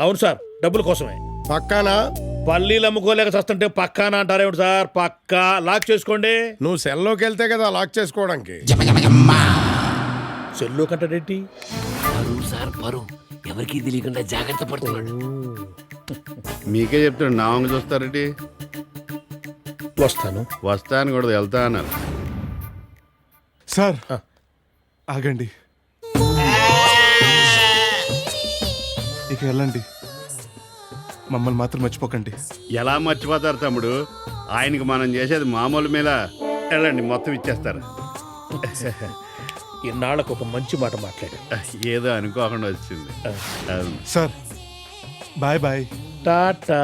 అవును సార్, డబ్బుల కోసమే. పక్కానా? పల్లీలు అమ్ముకోలేక చస్తుంటే పక్కానా అంటారేమిటి సార్? పక్కా. లాక్ చేసుకోండి. నువ్వు సెల్లోకి వెళ్తే కదా లాక్ చేసుకోవడానికి. సెల్లో కట్టడేంటి? సార్ పరు ఎవరికి తెలియకుండా జాగ్రత్త పడుతున్నాడు. మీకే చెప్తాడు, నా వంగ చూస్తారండి. వస్తాను. వస్తాను కూడా, వెళ్తా అన్నారు. సార్ ఆగండి, ఇక వెళ్ళండి, మమ్మల్ని మాత్రం మర్చిపోకండి. ఎలా మర్చిపోతారు తమ్ముడు? ఆయనకి మనం చేసేది మామూలు మీద. వెళ్ళండి, మొత్తం ఇచ్చేస్తారు. ఇన్నాళ్ళకు ఒక మంచి మాట మాట్లాడా. ఏదో అనుకోకుండా వచ్చింది. Sir bye bye, tata.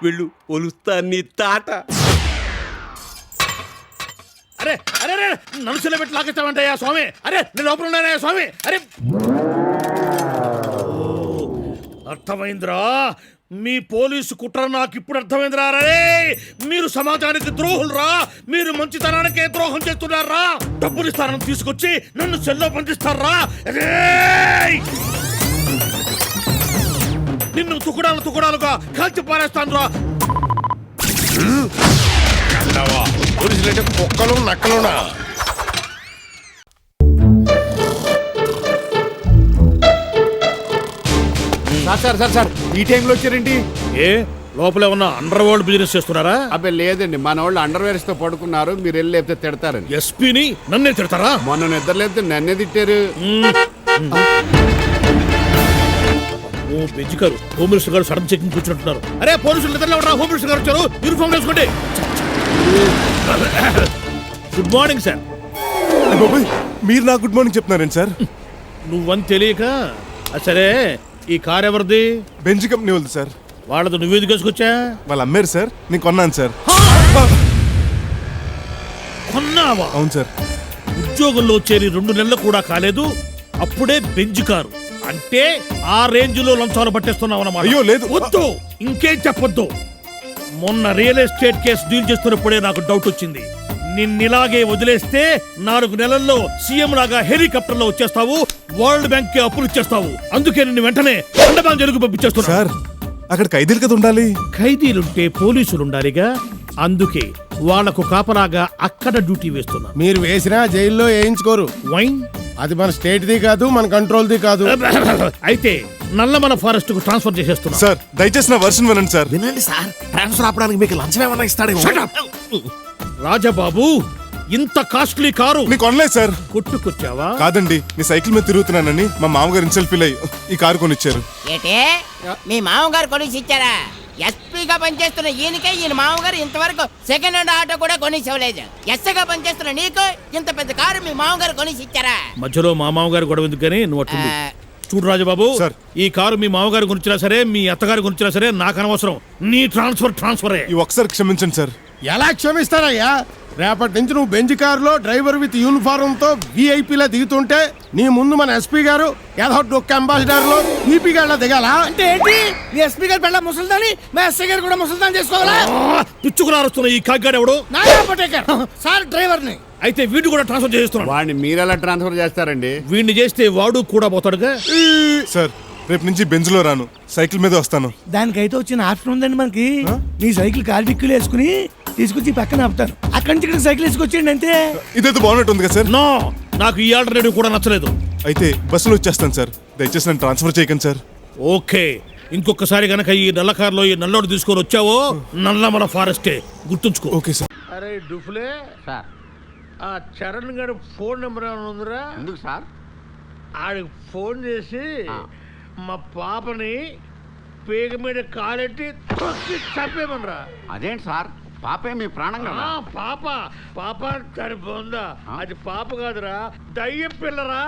వెళ్ళు, ఒలుస్తాన్ని తాట. అరే అరే అరే, నలుసులో పెట్టి లాగేస్తామంటయ్యా స్వామి. అరే, నేను లోపల ఉన్నానయ్యా స్వామి. అరే, అర్థమైందిరా, మీ పోలీసు కుట్ర నాకు ఇప్పుడు అర్థమైందిరా. రే, మీరు సమాజానికి ద్రోహులరా, మీరు మంచితనానికే ద్రోహం చేస్తున్నారా. డబ్బులు ఇస్తారని తీసుకొచ్చి నన్ను సెల్లో బంధిస్తారా. నిన్ను తుకుడాలుగా కాల్చి పారేస్తాను రా. పోలీసులంటే కుక్కలు నక్కలునా? సార్ సార్ సార్ ఈ టైంలో వచ్చారేంటి? ఏ లోపల ఉన్న అండర్ వరల్డ్ బిజినెస్ చేస్తున్నారా? అబ్బాయి లేదండి, మన వాళ్ళు అండర్వేర్స్ తో పడుకున్నారు, మీరు వెళ్ళి లేపితే తిడతారని. ఎస్పీని నన్నే తిడతారా? మొన్న నిద్ర లేపితే నన్నే తిట్టారు. ఓ బెంజికారు హోమ్ మినిస్టర్ గారు సడన్ చెకింగ్ కూర్చుంటున్నారు. అరే పోలీసులు నిద్రలో ఉండరా, హోమ్ మినిస్టర్ గారు వచ్చారు, యూనిఫామ్ వేసుకోండి. Good morning sir. మీరు నాకు గుడ్ మార్నింగ్ చెప్తున్నారండి సార్? నువ్వని తెలియక. సరే ఈ కార్ ఎవరిది? బెంజ్ కంపెనీ ఉంది సార్. వాళ్ళది నువ్వేది తీసుకొచ్చా? వాళ్ళు అమ్మారు సార్, నేను కొన్నాను సార్. కొన్నావా? అవును సార్. ఉద్యోగంలో చేరి 2 నెలలు కూడా కాలేదు, అప్పుడే బెంజ్ కారు అంటే ఆ రేంజ్ లో లంచాలు పట్టేస్తున్నావు అన్నమాట. అయ్యో లేదు. వద్దు, ఇంకేం చెప్పొద్దు. మొన్న రియల్ ఎస్టేట్ కేసు డీల్ చేస్తున్నప్పుడే నాకు డౌట్ వచ్చింది. నిన్నిలాగే వదిలేస్తే 4 నెలల్లో సీఎం లాగా హెలికాప్టర్ లో వచ్చేస్తావు, వరల్డ్ బ్యాంక్ కి అప్పులు ఇచ్చేస్తావు. అందుకే నిన్ను వెంటనే అండమాన్ జైలుకు పంపించేస్తున్నా. సార్ అక్కడ ఖైదీలు కదా ఉండాలి. ఖైదీలుంటే పోలీసులు ఉండాలిగా, అందుకే వాళ్లకు కాపలాగా అక్కడ డ్యూటీ వేస్తున్నా. మీరు వేసినా జైల్లో వేయించుకోరు. వైన్ అది మన స్టేట్ ది కాదు, మన కంట్రోల్ ది కాదు. అయితే నల్లమల ఫారెస్ట్ కు ట్రాన్స్ఫర్ చేసేస్తున్నా. సార్ దయచేసి నా వర్షన్ వినండి సార్. వినండి సార్, ట్రాన్స్ఫర్ ఆపడానికి మీకు లంచం ఏమన్నా ఇస్తాడేమో. రాజాబాబు, ఇంత కాస్ట్లీ కారు మీకు కొనలేదు సార్. కొట్టుకొచ్చావా? కాదండి, మీ సైకిల్ మీద తిరుగుతున్నానని మా మామగారు ఇన్సల్ట్ ఫీల్ అయ్యి ఈ కారు కొనిచ్చారు. ఏటే మీ మామగారు కొనిసి ఇచ్చారా? ఎస్పీగా పనిచేస్తున్న ఈయనకే ఈయన మామగారు ఇంతవరకు సెకండ్ హ్యాండ్ ఆటో కూడా కొనిసి ఇవ్వలేదు. ఎస్ఐగా పనిచేస్తున్న నీకు ఇంత పెద్ద కారు మీ మామగారు కొనిసి ఇచ్చారా? మధ్యలో మా మామగారు గొడవ ఎందుకని నువ్వు అట్టుంది. చూడు రాజబాబు, ఈ కారు మీ మామగారు గురించినా సరే, మీ అత్తగారి గురించినా సరే నాకు అనవసరం. నీ ట్రాన్స్ఫరే. ఈ ఒకసారి క్షమించండి సార్. ఎలా క్షమిస్తారయ్యా? రేపటి నుంచి నువ్వు బెంచ్ కారులో డ్రైవర్ విత్ యూనిఫారం తో విఐపీలా దిగుతుంటే నీ ముందు మన ఎస్పీ గారు ఏదో డొక్క అంబాసిడర్ లో ఈపీ గారిలో దిగాల అంటే ఏంటి? నీ ఎస్పీ గారు పెళ్ళ ముసల్దాని, మా ఎస్ఐ గారు కూడా ముసల్దాని చేసుకోవాలా? పిచ్చుకురారుస్తున్న ఈ కాగ్గాడు ఎవడు? సార్ డ్రైవర్ ని. అయితే వీడు కూడా ట్రాన్స్ఫర్ చేస్తున్నాడు. వాడిని మీరెలా ట్రాన్స్ఫర్ చేస్తారండి? వీడిని చేస్తే వాడు కూడా పోతాడుగా. సార్ రేపు నుంచి బెంజ్ లో రాను, సైకిల్ మీద వస్తాను. దానికైతే వచ్చిన ఆప్షన్ ఉందండి మనకి. నీ సైకిల్ కార్ డిక్కీలో వేసుకుని తీసుకొచ్చి పక్కన ఆపుతాను, అక్కడి నుంచి ఇక్కడ సైకిల్ వేసుకొచ్చేయండి అంతే. ఇదైతే బాగున్నట్టుంది కదా సార్? నో, నాకు ఈ ఆల్టర్నేటివ్ కూడా నచ్చలేదు. అయితే బస్సులో వచ్చేస్తాను సార్, దయచేసి నన్ను ట్రాన్స్ఫర్ చేయకండి సార్. ఓకే, ఇంకొకసారి గనక ఈ నల్ల కారులో ఈ నల్లోడు తీసుకొని వచ్చావో నల్లమల ఫారెస్టే, గుర్తుంచుకో. Okay sir. అరే డుఫ్లే సార్, ఆ చరణ్ గారి ఫోన్ నెంబర్ ఏమైనా ఉందిరా? ఎందుకు సార్? ఆడికి ఫోన్ చేసి మా పాపని పేగ మీద కాలెట్టి తొక్కి చంపేమనరా. అదేంటి సార్, పాపే మీ ప్రాణం కదా. పాప దాని బొందా, అది పాప కాదురా, దయ్యం పిల్లరా.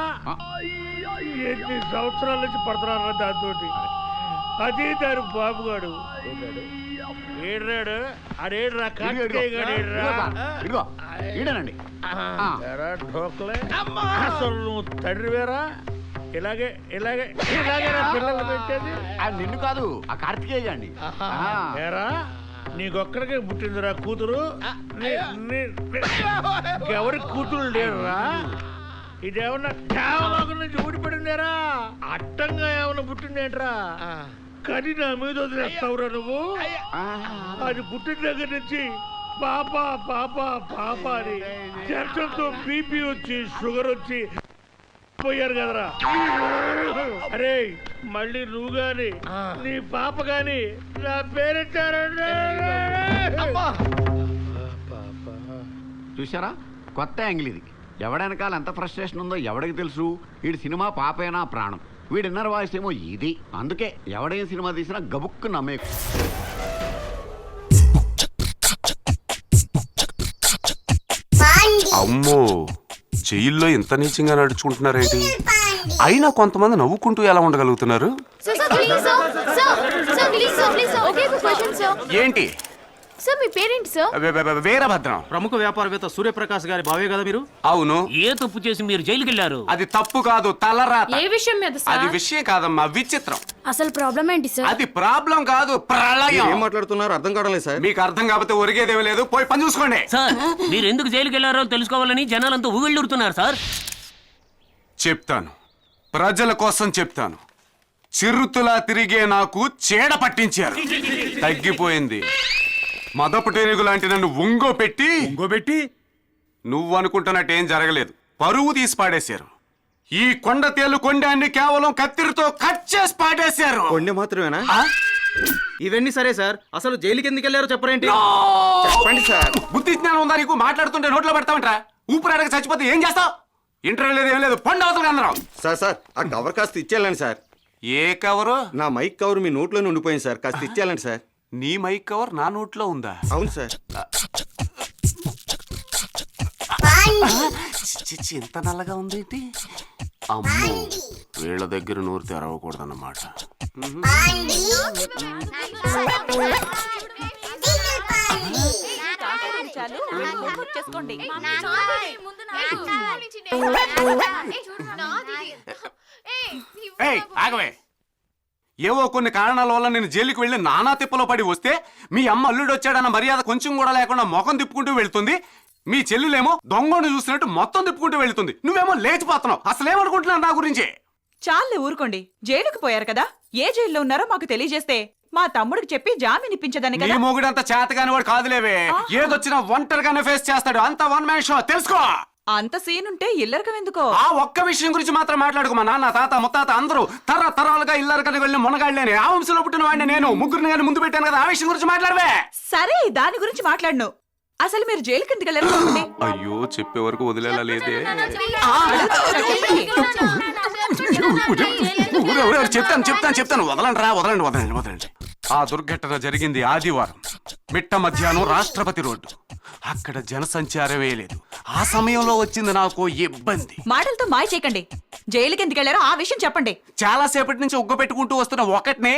ఎన్ని సంవత్సరాల నుంచి పడుతున్నారా దాంతో. అది దాని బాబుగాడు ఏడ్రాడు, ఆడేడ్రా కార్తికేయ గాడు ఈడనండి. ఢోక్లే, అసలు నువ్వు తండ్రి వేరా? ఇలాగే పిల్లలు పెట్టేది నిన్ను కాదు, ఆ కార్తికేయ అండి. ఏరా నీకొక్కడికే పుట్టిందిరా కూతురు? ఎవరి కూతురు లేరురా? ఇదేమన్నా కేవలం నుంచి ఊడిపడిందేరా? అట్టంగా ఏమన్నా పుట్టిందేంట్రా? కని నా మీద వదిలేస్తావురా నువ్వు? అది పుట్టిన దగ్గర నుంచి పాప పాప పాప అని చర్చలతో బీపీ వచ్చి షుగర్ వచ్చి పోయారు కదరా. అరే మళ్ళీ నువ్వు గాని నీ పాప గాని నా పేరెట్టారంటే చూసారా, కొత్త యాంగిల్ ఇది. ఎవడెనకాల ఎంత ఫ్రస్ట్రేషన్ ఉందో ఎవడికి తెలుసు. వీడి సినిమా పాపేనా ప్రాణం, వీడి ఇన్నర్ వాయిస్ ఏమో ఇది. అందుకే ఎవడేం సినిమా తీసినా గబుక్కు నమ్మే. అమ్మో, జైల్లో ఇంత నీచంగా నడుచుకుంటున్నారేంటి? అయినా కొంతమంది నవ్వుకుంటూ ఎలా ఉండగలుగుతున్నారు? ఏంటి సార్ మీ పేరెంట్ సార్? వీరభద్రం, ప్రముఖ వ్యాపారవేత్త సూర్యప్రకాష్ గారి బావే కదా మీరు? అవును. ఏ తప్పు చేసి మీరు జైలుకి వెళ్ళారు? అది తప్పు కాదు, తలరాత. ఏ విషయం మీద సార్? అది విషయం కాదమ్మా, విచిత్రం. అసలు ప్రాబ్లం ఏంటి సార్? అది ప్రాబ్లం కాదు, ప్రళయం. ఏం మాట్లాడుతున్నారు అర్థం కావట్లేదు సార్. మీకు అర్థం కాకపోతే ఒరిగేదేమీ లేదు, పోయి పని చూసుకోండి. సార్ మీరు ఎందుకు జైలుకి వెళ్ళారో తెలుసుకోవాలని జనాలంతా ఊగిళ్ళుడుతున్నారు సార్. చెప్తాను, ప్రజల కోసం చెప్తాను. చిరుతులా తిరిగే నాకు చీడ పట్టించారు, తగ్గిపోయింది. మదపు టేనుగు లాంటి నన్ను ఒంగో పెట్టి నువ్వు అనుకుంటున్నట్టు ఏం జరగలేదు. పరువు తీసి పాడేశారు. ఈ కొండ తేలు కొండాన్ని కేవలం కత్తిరితో కట్ చేసి పాడేశారు. కొండ మాత్రమేనా? ఇవన్నీ సరే సార్, అసలు జైలుకి ఎందుకు వెళ్ళారో చెప్పరేంటి? చెప్పండి సార్. బుద్ధి జ్ఞానం ఉందా నీకు? మాట్లాడుతుంటే నోట్లో పెడతామంటరా? ఊపిరాడక చచ్చిపోతే ఏం చేస్తావు? ఇంటర్వ్యూ లేదు ఏం లేదు, పండు అవతలకి అందరం. సార్ ఆ కవర్ కాస్త ఇచ్చేయాలండి సార్. ఏ కవరు? నా మైక్ కవర్ మీ నోట్లోనే ఉండిపోయింది సార్, కాస్త ఇచ్చేయాలండి సార్. నీ మైక్ కవర్ నా నోట్లో ఉందా? అవును సార్. ఇంత నల్లగా ఉందేంటి? అమ్మో, వీళ్ళ దగ్గర నోరు తెరవకూడదన్నమాట. ఆగవే. ఏవో కొన్ని కారణాల వల్ల నేను జైలుకి వెళ్ళి నానా తిప్పలో పడి వస్తే మీ అమ్మ అల్లుడు వచ్చాడన్న మర్యాద కొంచెం కూడా లేకుండా ముఖం తిప్పుకుంటూ వెళ్తుంది. మీ చెల్లెలేమో దొంగను చూసినట్టు మొత్తం తిప్పుకుంటూ వెళ్తుంది. నువ్వేమో లేచిపోతున్నావు. అసలేమనుకుంటున్నావు నా గురించి? చాలే ఊరుకోండి. జైలుకు పోయారు కదా, ఏ జైల్లో ఉన్నారో మాకు తెలియజేస్తే మా తమ్ముడికి చెప్పి జామీన్ ఇప్పించదని నీ మొగుడంత చేతగాని వాడు కాదులేవే. ఏదొచ్చినా ఒంటరిగానే ఫేస్ చేస్తాడు. అంత వన్ మ్యాన్ షో, తెలుసుకో. అంత సీన్ ఉంటే ఇల్లరకం ఎందుకో? ఆ ఒక్క విషయం గురించి మాత్రం మాట్లాడుకో. మా నాన్న, తాత, ముత్తాత అందరూ తరతరాలుగా ఇల్లరకని వెళ్ళిన మునగాళ్ళని, ఆ వంశంలో పుట్టిన వాడిని నేను. ముగ్గురిని కానీ ముందు పెట్టాను కదా, ఆ విషయం గురించి మాట్లాడవే. సరే, దాని గురించి మాట్లాడను. అసలు మీరు జైలుకి ఎందుకు వెళ్ళారు? అయ్యో, చెప్పే వరకు వదిలేలా లేదే. చెప్తాను. వదలండి. ఆ దుర్ఘటన జరిగింది ఆదివారం మిట్ట మధ్యాహ్నం రాష్ట్రపతి రోడ్డు. అక్కడ జనసంచారమే లేదు. ఆ సమయంలో వచ్చింది నాకు ఇబ్బంది. మాటలతో మాయ చేయకండి. జైలుకి ఎందుకు వెళ్ళారో ఆ విషయం చెప్పండి. చాలా సేపటి నుంచి ఉగ్గ పెట్టుకుంటూ వస్తున్న ఒకటినే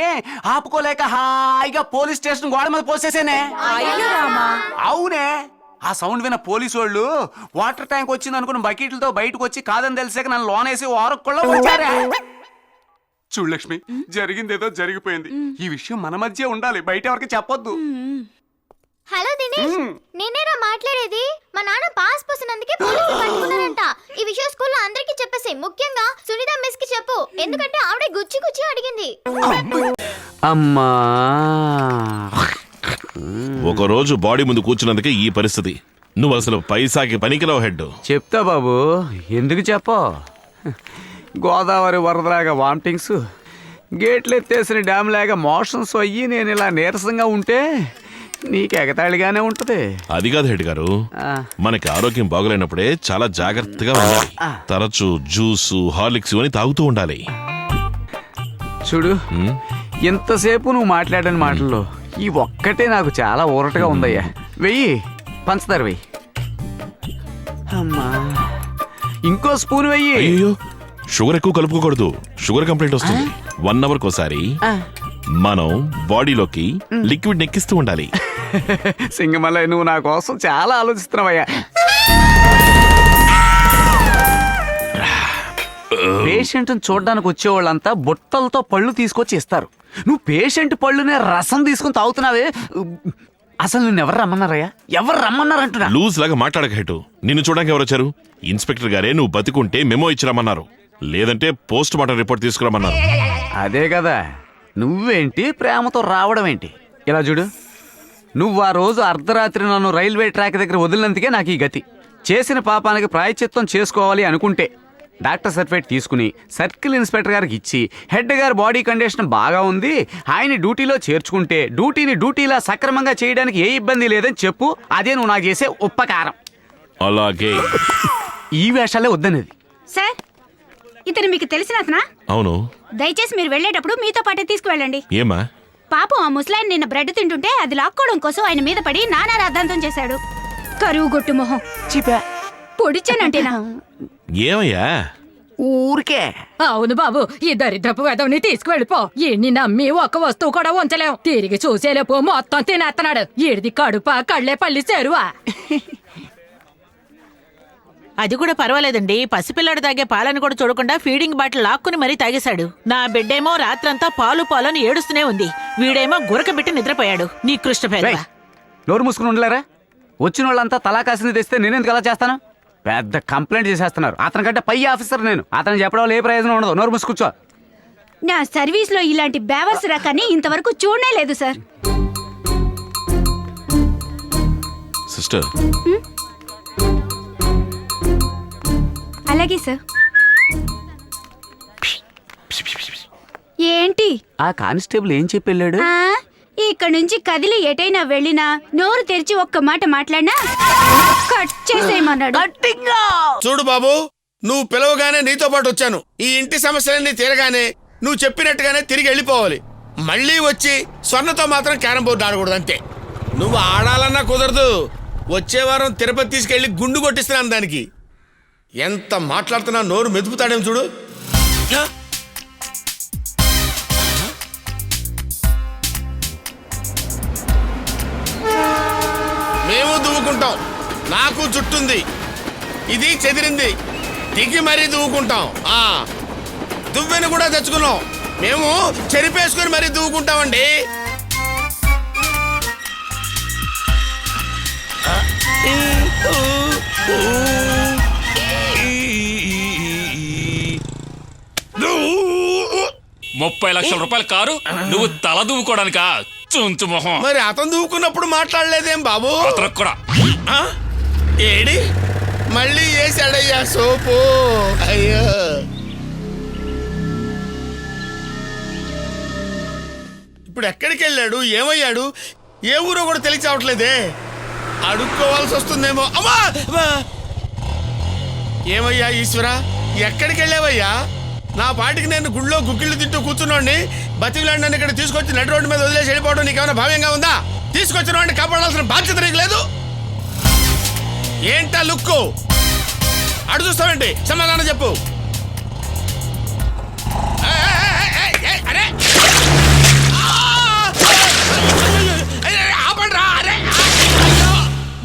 ఆపుకోలేక హాయిగా పోలీస్ స్టేషన్ గోడ మీద పోసేసేనే. అవునే. ఆ సౌండ్ విన్న పోలీసు వాళ్ళు వాటర్ ట్యాంక్ వచ్చింది అనుకుని బకెట్లతో బయటకు వచ్చి కాదని తెలిసాక నన్ను లోనేసి వారకుల్లో వచ్చారా. చూడు లక్ష్మి, జరిగిందేదో జరిగిపోయింది. ఈ విషయం మన మధ్య ఉండాలి, బయట ఎవరికి చెప్పొద్దు. హలో దినేష్, నేనేరా మాట్లాడేది. మా నాన్న పాస్ పోసినందుకే పోలీసులు పట్టుకున్నారంట. ఈ విషయం స్కూల్లో అందరికీ చెప్పేసి, ముఖ్యంగా సునీత మిస్ కి చెప్పు, ఎందుకంటే ఆవిడ గుచ్చి అడిగింది. అమ్మా, ఒక రోజు బాడీ ముందు కూర్చున్నందుకే ఈ పరిస్థితి. నువ్వు అసలు పైసాకి పనికిరావు హెడ్. చెప్తా బాబు, ఎందుకు చెప్పో. గోదావరి వరదలాగా వామిటింగ్స్, గేట్లు ఎత్తేసిన డ్యామ్ లాగా మోషన్స్ అయ్యి నేను ఇలా నీరసంగా ఉంటే నీకు ఎగతాళిగానే ఉంటది. అది కాదు హెడ్ గారు, మనకి ఆరోగ్యం బాగోలేనప్పుడే చాలా జాగ్రత్తగా ఉండాలి. తరచూ జ్యూసు, హార్లిక్స్ అని తాగుతూ ఉండాలి. చూడు, ఎంతసేపు నువ్వు మాట్లాడని మాటల్లో ఈ ఒక్కటే నాకు చాలా ఊరటగా ఉందయ్యా. వెయ్యి పంచదార వెయ్యి. అమ్మా, ఇంకో స్పూన్ వెయ్యి. అయ్యో, షుగర్ ఎక్కువ కలుపుకోకూడదు. షుగర్ కంప్లైంట్ వస్తుంది. 1 hour కోసారి మనం బాడీలోకి లిక్విడ్ నెక్కిస్తూ ఉండాలి. సింగమల్లయ్య, నువ్వు నా కోసం చాలా ఆలోచిస్తున్నావయ్యా. పేషెంట్ చూడడానికి వచ్చేవాళ్ళంతా బుట్టలతో పళ్ళు తీసుకొచ్చి ఇస్తారు. నువ్వు పేషెంట్ పళ్ళునే రసం తీసుకుని తాగుతున్నావే. అసలు నిన్ను ఎవరు రమ్మన్నారయ్యా? ఎవరు రమ్మన్నారంటున్నా? లూజ్ లాగా మాట్లాడక హెడ్. నిన్ను చూడడానికి ఎవరు వచ్చారు? ఇన్స్పెక్టర్ గారే నువ్వు బతికుంటే మెమో ఇచ్చిరమ్మన్నారు, లేదంటే పోస్ట్ మార్టం రిపోర్ట్ తీసుకురమ్మన్నారు. అదే కదా, నువ్వేంటి ప్రేమతో రావడం ఏంటి? ఇలా చూడు, నువ్వు ఆ రోజు అర్ధరాత్రి నన్ను రైల్వే ట్రాక్ దగ్గర వదిలినందుకే నాకు ఈ గతి. చేసిన పాపానికి ప్రాయశ్చిత్తం చేసుకోవాలి అనుకుంటే డాక్టర్ సర్టిఫికేట్ తీసుకుని సర్కిల్ ఇన్స్పెక్టర్ గారికి ఇచ్చి, హెడ్ గారి బాడీ కండిషన్ బాగా ఉంది, ఆయన డ్యూటీలో చేర్చుకుంటే డ్యూటీని డ్యూటీలా సక్రమంగా చేయడానికి ఏ ఇబ్బంది లేదని చెప్పు. అదే నువ్వు నాకు చేసే ఉపకారం. అలాగే. ఈ వేషాలే వద్దనేది. సార్, ఇతను మీకు తెలిసిన అతనా? అవును. దయచేసి మీరు వెళ్ళేటప్పుడు మీతో పాటే తీసుకువెళ్ళండి. ఏమా? పాపం ఆ ముసలాయన నిన్న బ్రెడ్ తింటుంటే అది లాక్కోవడం కోసం ఆయన మీద పడి నానా రాద్ధాంతం చేశాడు. కరువు గొట్టు మొహం. చిపా పొడిచానంటేనా? ఏమయ్యా? ఊరికే. అవును బాబు, ఈ దరిద్రపు వెదవని తీసుకువెళ్ళిపో. ఎన్ని నమ్మి ఒక వస్తువు కూడా ఉంచలేం. తిరిగి చూసేలేపో మొత్తం తినేస్తున్నాడు. ఏడిది కడుపా కళ్ళే పల్లి చేరువా. అది కూడా పర్వాలేదండి. పసిపిల్లాడు తాగే పాలను కూడా చూడకుండా ఫీడింగ్ బాటిల్ లాక్కుని మరీ తాగేశాడు. నా బిడ్డేమో రాత్రంతా పాలు అని ఏడుస్తూనే ఉంది. వీడేమో గురకబెట్టి నిద్రపోయాడు. నీ కృష్ణపేద. నోరు మూసుకుని ఉండలేరా? వచ్చిన వాళ్ళంతా తలాకాసిని తెస్తే నేనెందుకు అలా చేస్తాను? పెద్ద కంప్లైంట్ చేసేస్తున్నారు. అతనికంటే పై ఆఫీసర్ నేను. అతను చెప్పడం ఏ ప్రయోజనం ఉండదు. నోరు మూసుకూర్చో. నా సర్వీస్ లో ఇలాంటి బేవర్స్ రకాన్ని ఇంతవరకు చూడనే లేదు సార్. సిస్టర్. అలాగే సార్. ఏంటి ఆ కానిస్టేబుల్ ఏం చెప్పి వెళ్ళాడు? ఇక్కడ నుంచి కదిలి ఎటైనా వెళ్ళినా నోరు తెరిచి ఒక్క మాట మాట్లాడినా కట్ చేసేయమన్నాడు. చూడు బాబు, నువ్వు పిలవగానే నీతో పాటు వచ్చాను. ఈ ఇంటి సమస్యలన్నీ తీరగానే నువ్వు చెప్పినట్టుగానే తిరిగి వెళ్ళిపోవాలి. మళ్ళీ వచ్చి స్వర్ణతో మాత్రం క్యారం బోర్డు ఆడకూడదు అంతే. నువ్వు ఆడాలన్నా కుదరదు. వచ్చే వారం తిరుపతి తీసుకెళ్లి గుండు కొట్టిస్తున్నాను దానికి. ఎంత మాట్లాడుతున్నా నోరు మెదుపుతాడేం చూడు. మేము దువ్వుకుంటాం. నాకు జుట్టుంది, ఇది చెదిరింది, దిగి మరీ దువ్వుకుంటాం. దువ్వెను కూడా తెచ్చుకున్నాం. మేము చెరిపేసుకుని మరీ దువ్వుకుంటామండి. ₹30,00,000 కారు నువ్వు తల దువ్వుకోవడానికా? చుంచు మొహం. మరి అతను దువ్వుకున్నప్పుడు మాట్లాడలేదేం బాబు? అతను కూడా ఏడి మళ్ళీ వేసాడయ్యా సోపు. అయ్యో, ఇప్పుడు ఎక్కడికి వెళ్ళాడు, ఏమయ్యాడు, ఏ ఊరో కూడా తెలిసి అవట్లేదే. అడుక్కోవాల్సి వస్తుందేమో. అమ్మా, ఏమయ్యా ఈశ్వరా, ఎక్కడికి వెళ్ళావయ్యా? నా పాటికి నేను గుళ్ళో గుగ్గిళ్ళు తింటూ కూర్చున్నోడిని బతికిలాంటి నన్ను ఇక్కడ తీసుకొచ్చి నడి రోడ్డు మీద వదిలేసి వెళ్ళిపోవడం నీకేమైనా భావ్యంగా ఉందా? తీసుకొచ్చిన వాడిని కాపాడాల్సిన బాధ్యత నీకు లేదు. ఏంటా లుక్కు? అడు చూస్తావేంటి? సమాధానం చెప్పు.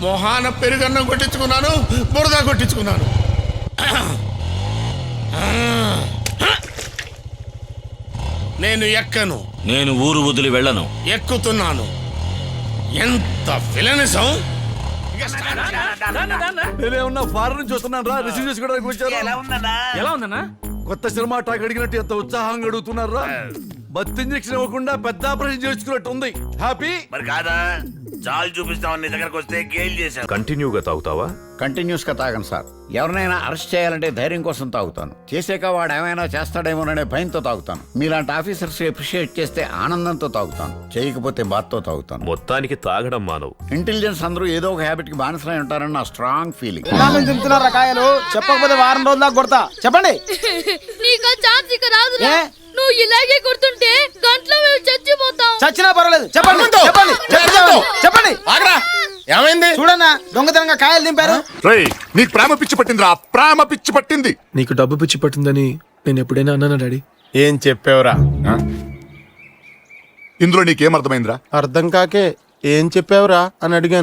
మొహాన పెరుగన్నం కొట్టించుకున్నాను, బురద కొట్టించుకున్నాను. నేను ఎక్కను. నేను ఊరు వదిలి వెళ్ళను. ఎక్కుతున్నాను. ఎంత విలనిజం! నేనేమన్నా ఫారెన్ నుంచి వస్తున్నాను రా, రిసీవ్ చేసుకోవడానికి వచ్చాను. ఎలా ఉందన్నా? కొత్త సినిమా టాక్ అడిగినట్టు ఎంత ఉత్సాహంగా అడుగుతున్నారా? బత్ ఇంజెక్షన్ ఇవ్వకుండా పెద్ద ఆపరేషన్ చేసుకున్నట్టు ఉంది. హ్యాపీ మరి కాదా? చాలు చూపిస్తామని నీ దగ్గరకు వస్తే గేల్ చేశాను. కంటిన్యూగా తాగుతావా? కంటిన్యూస్ గా తాగను సార్. ఎవరినైనా అరెస్ట్ చేయాలంటే ధైర్యం కోసం తాగుతాను. చేసాక వాడు ఏమైనా చేస్తాడేమోననే భయంతో తాగుతాను. మీలాంటి ఆఫీసర్స్ అప్రిషియేట్ చేస్తే ఆనందంతో తాగుతాను, చేయకపోతే బాధతో తాగుతాను. మొత్తానికి తాగడం మానవు. ఇంటెలిజెన్స్ అందరూ ఏదో ఒక హ్యాబిట్ కి బానిసలై ఉంటారని నా స్ట్రాంగ్ ఫీలింగ్. తింటున్నారా కాయలు? చెప్పకపోతే వారం రోజుల దాకా కొడతా. చెప్పండి. నీకు ఛాన్స్ ఇక రాదురా. నువ్వు ఇలాగే కొడుతుంటే గంటలో మేము చచ్చిపోతాం. చచ్చినా పర్వాలేదు. చెప్పండి చెప్పండి చెప్పండి. ఏమైంది? చూడన్నా, దొంగతనంగా కాయలు దింపారు. నీకు ప్రేమ పిచ్చి పట్టిందిరా, ప్రేమ పిచ్చి పట్టింది. నీకు డబ్బు పిచ్చి పట్టిందని నేను ఎప్పుడైనా అన్నానా డాడీ? ఏం చెప్పావురా? ఇందులో నీకేం అర్థమైందిరా? అర్థం కాకే ఏం చెప్పావురా అని అడిగాను.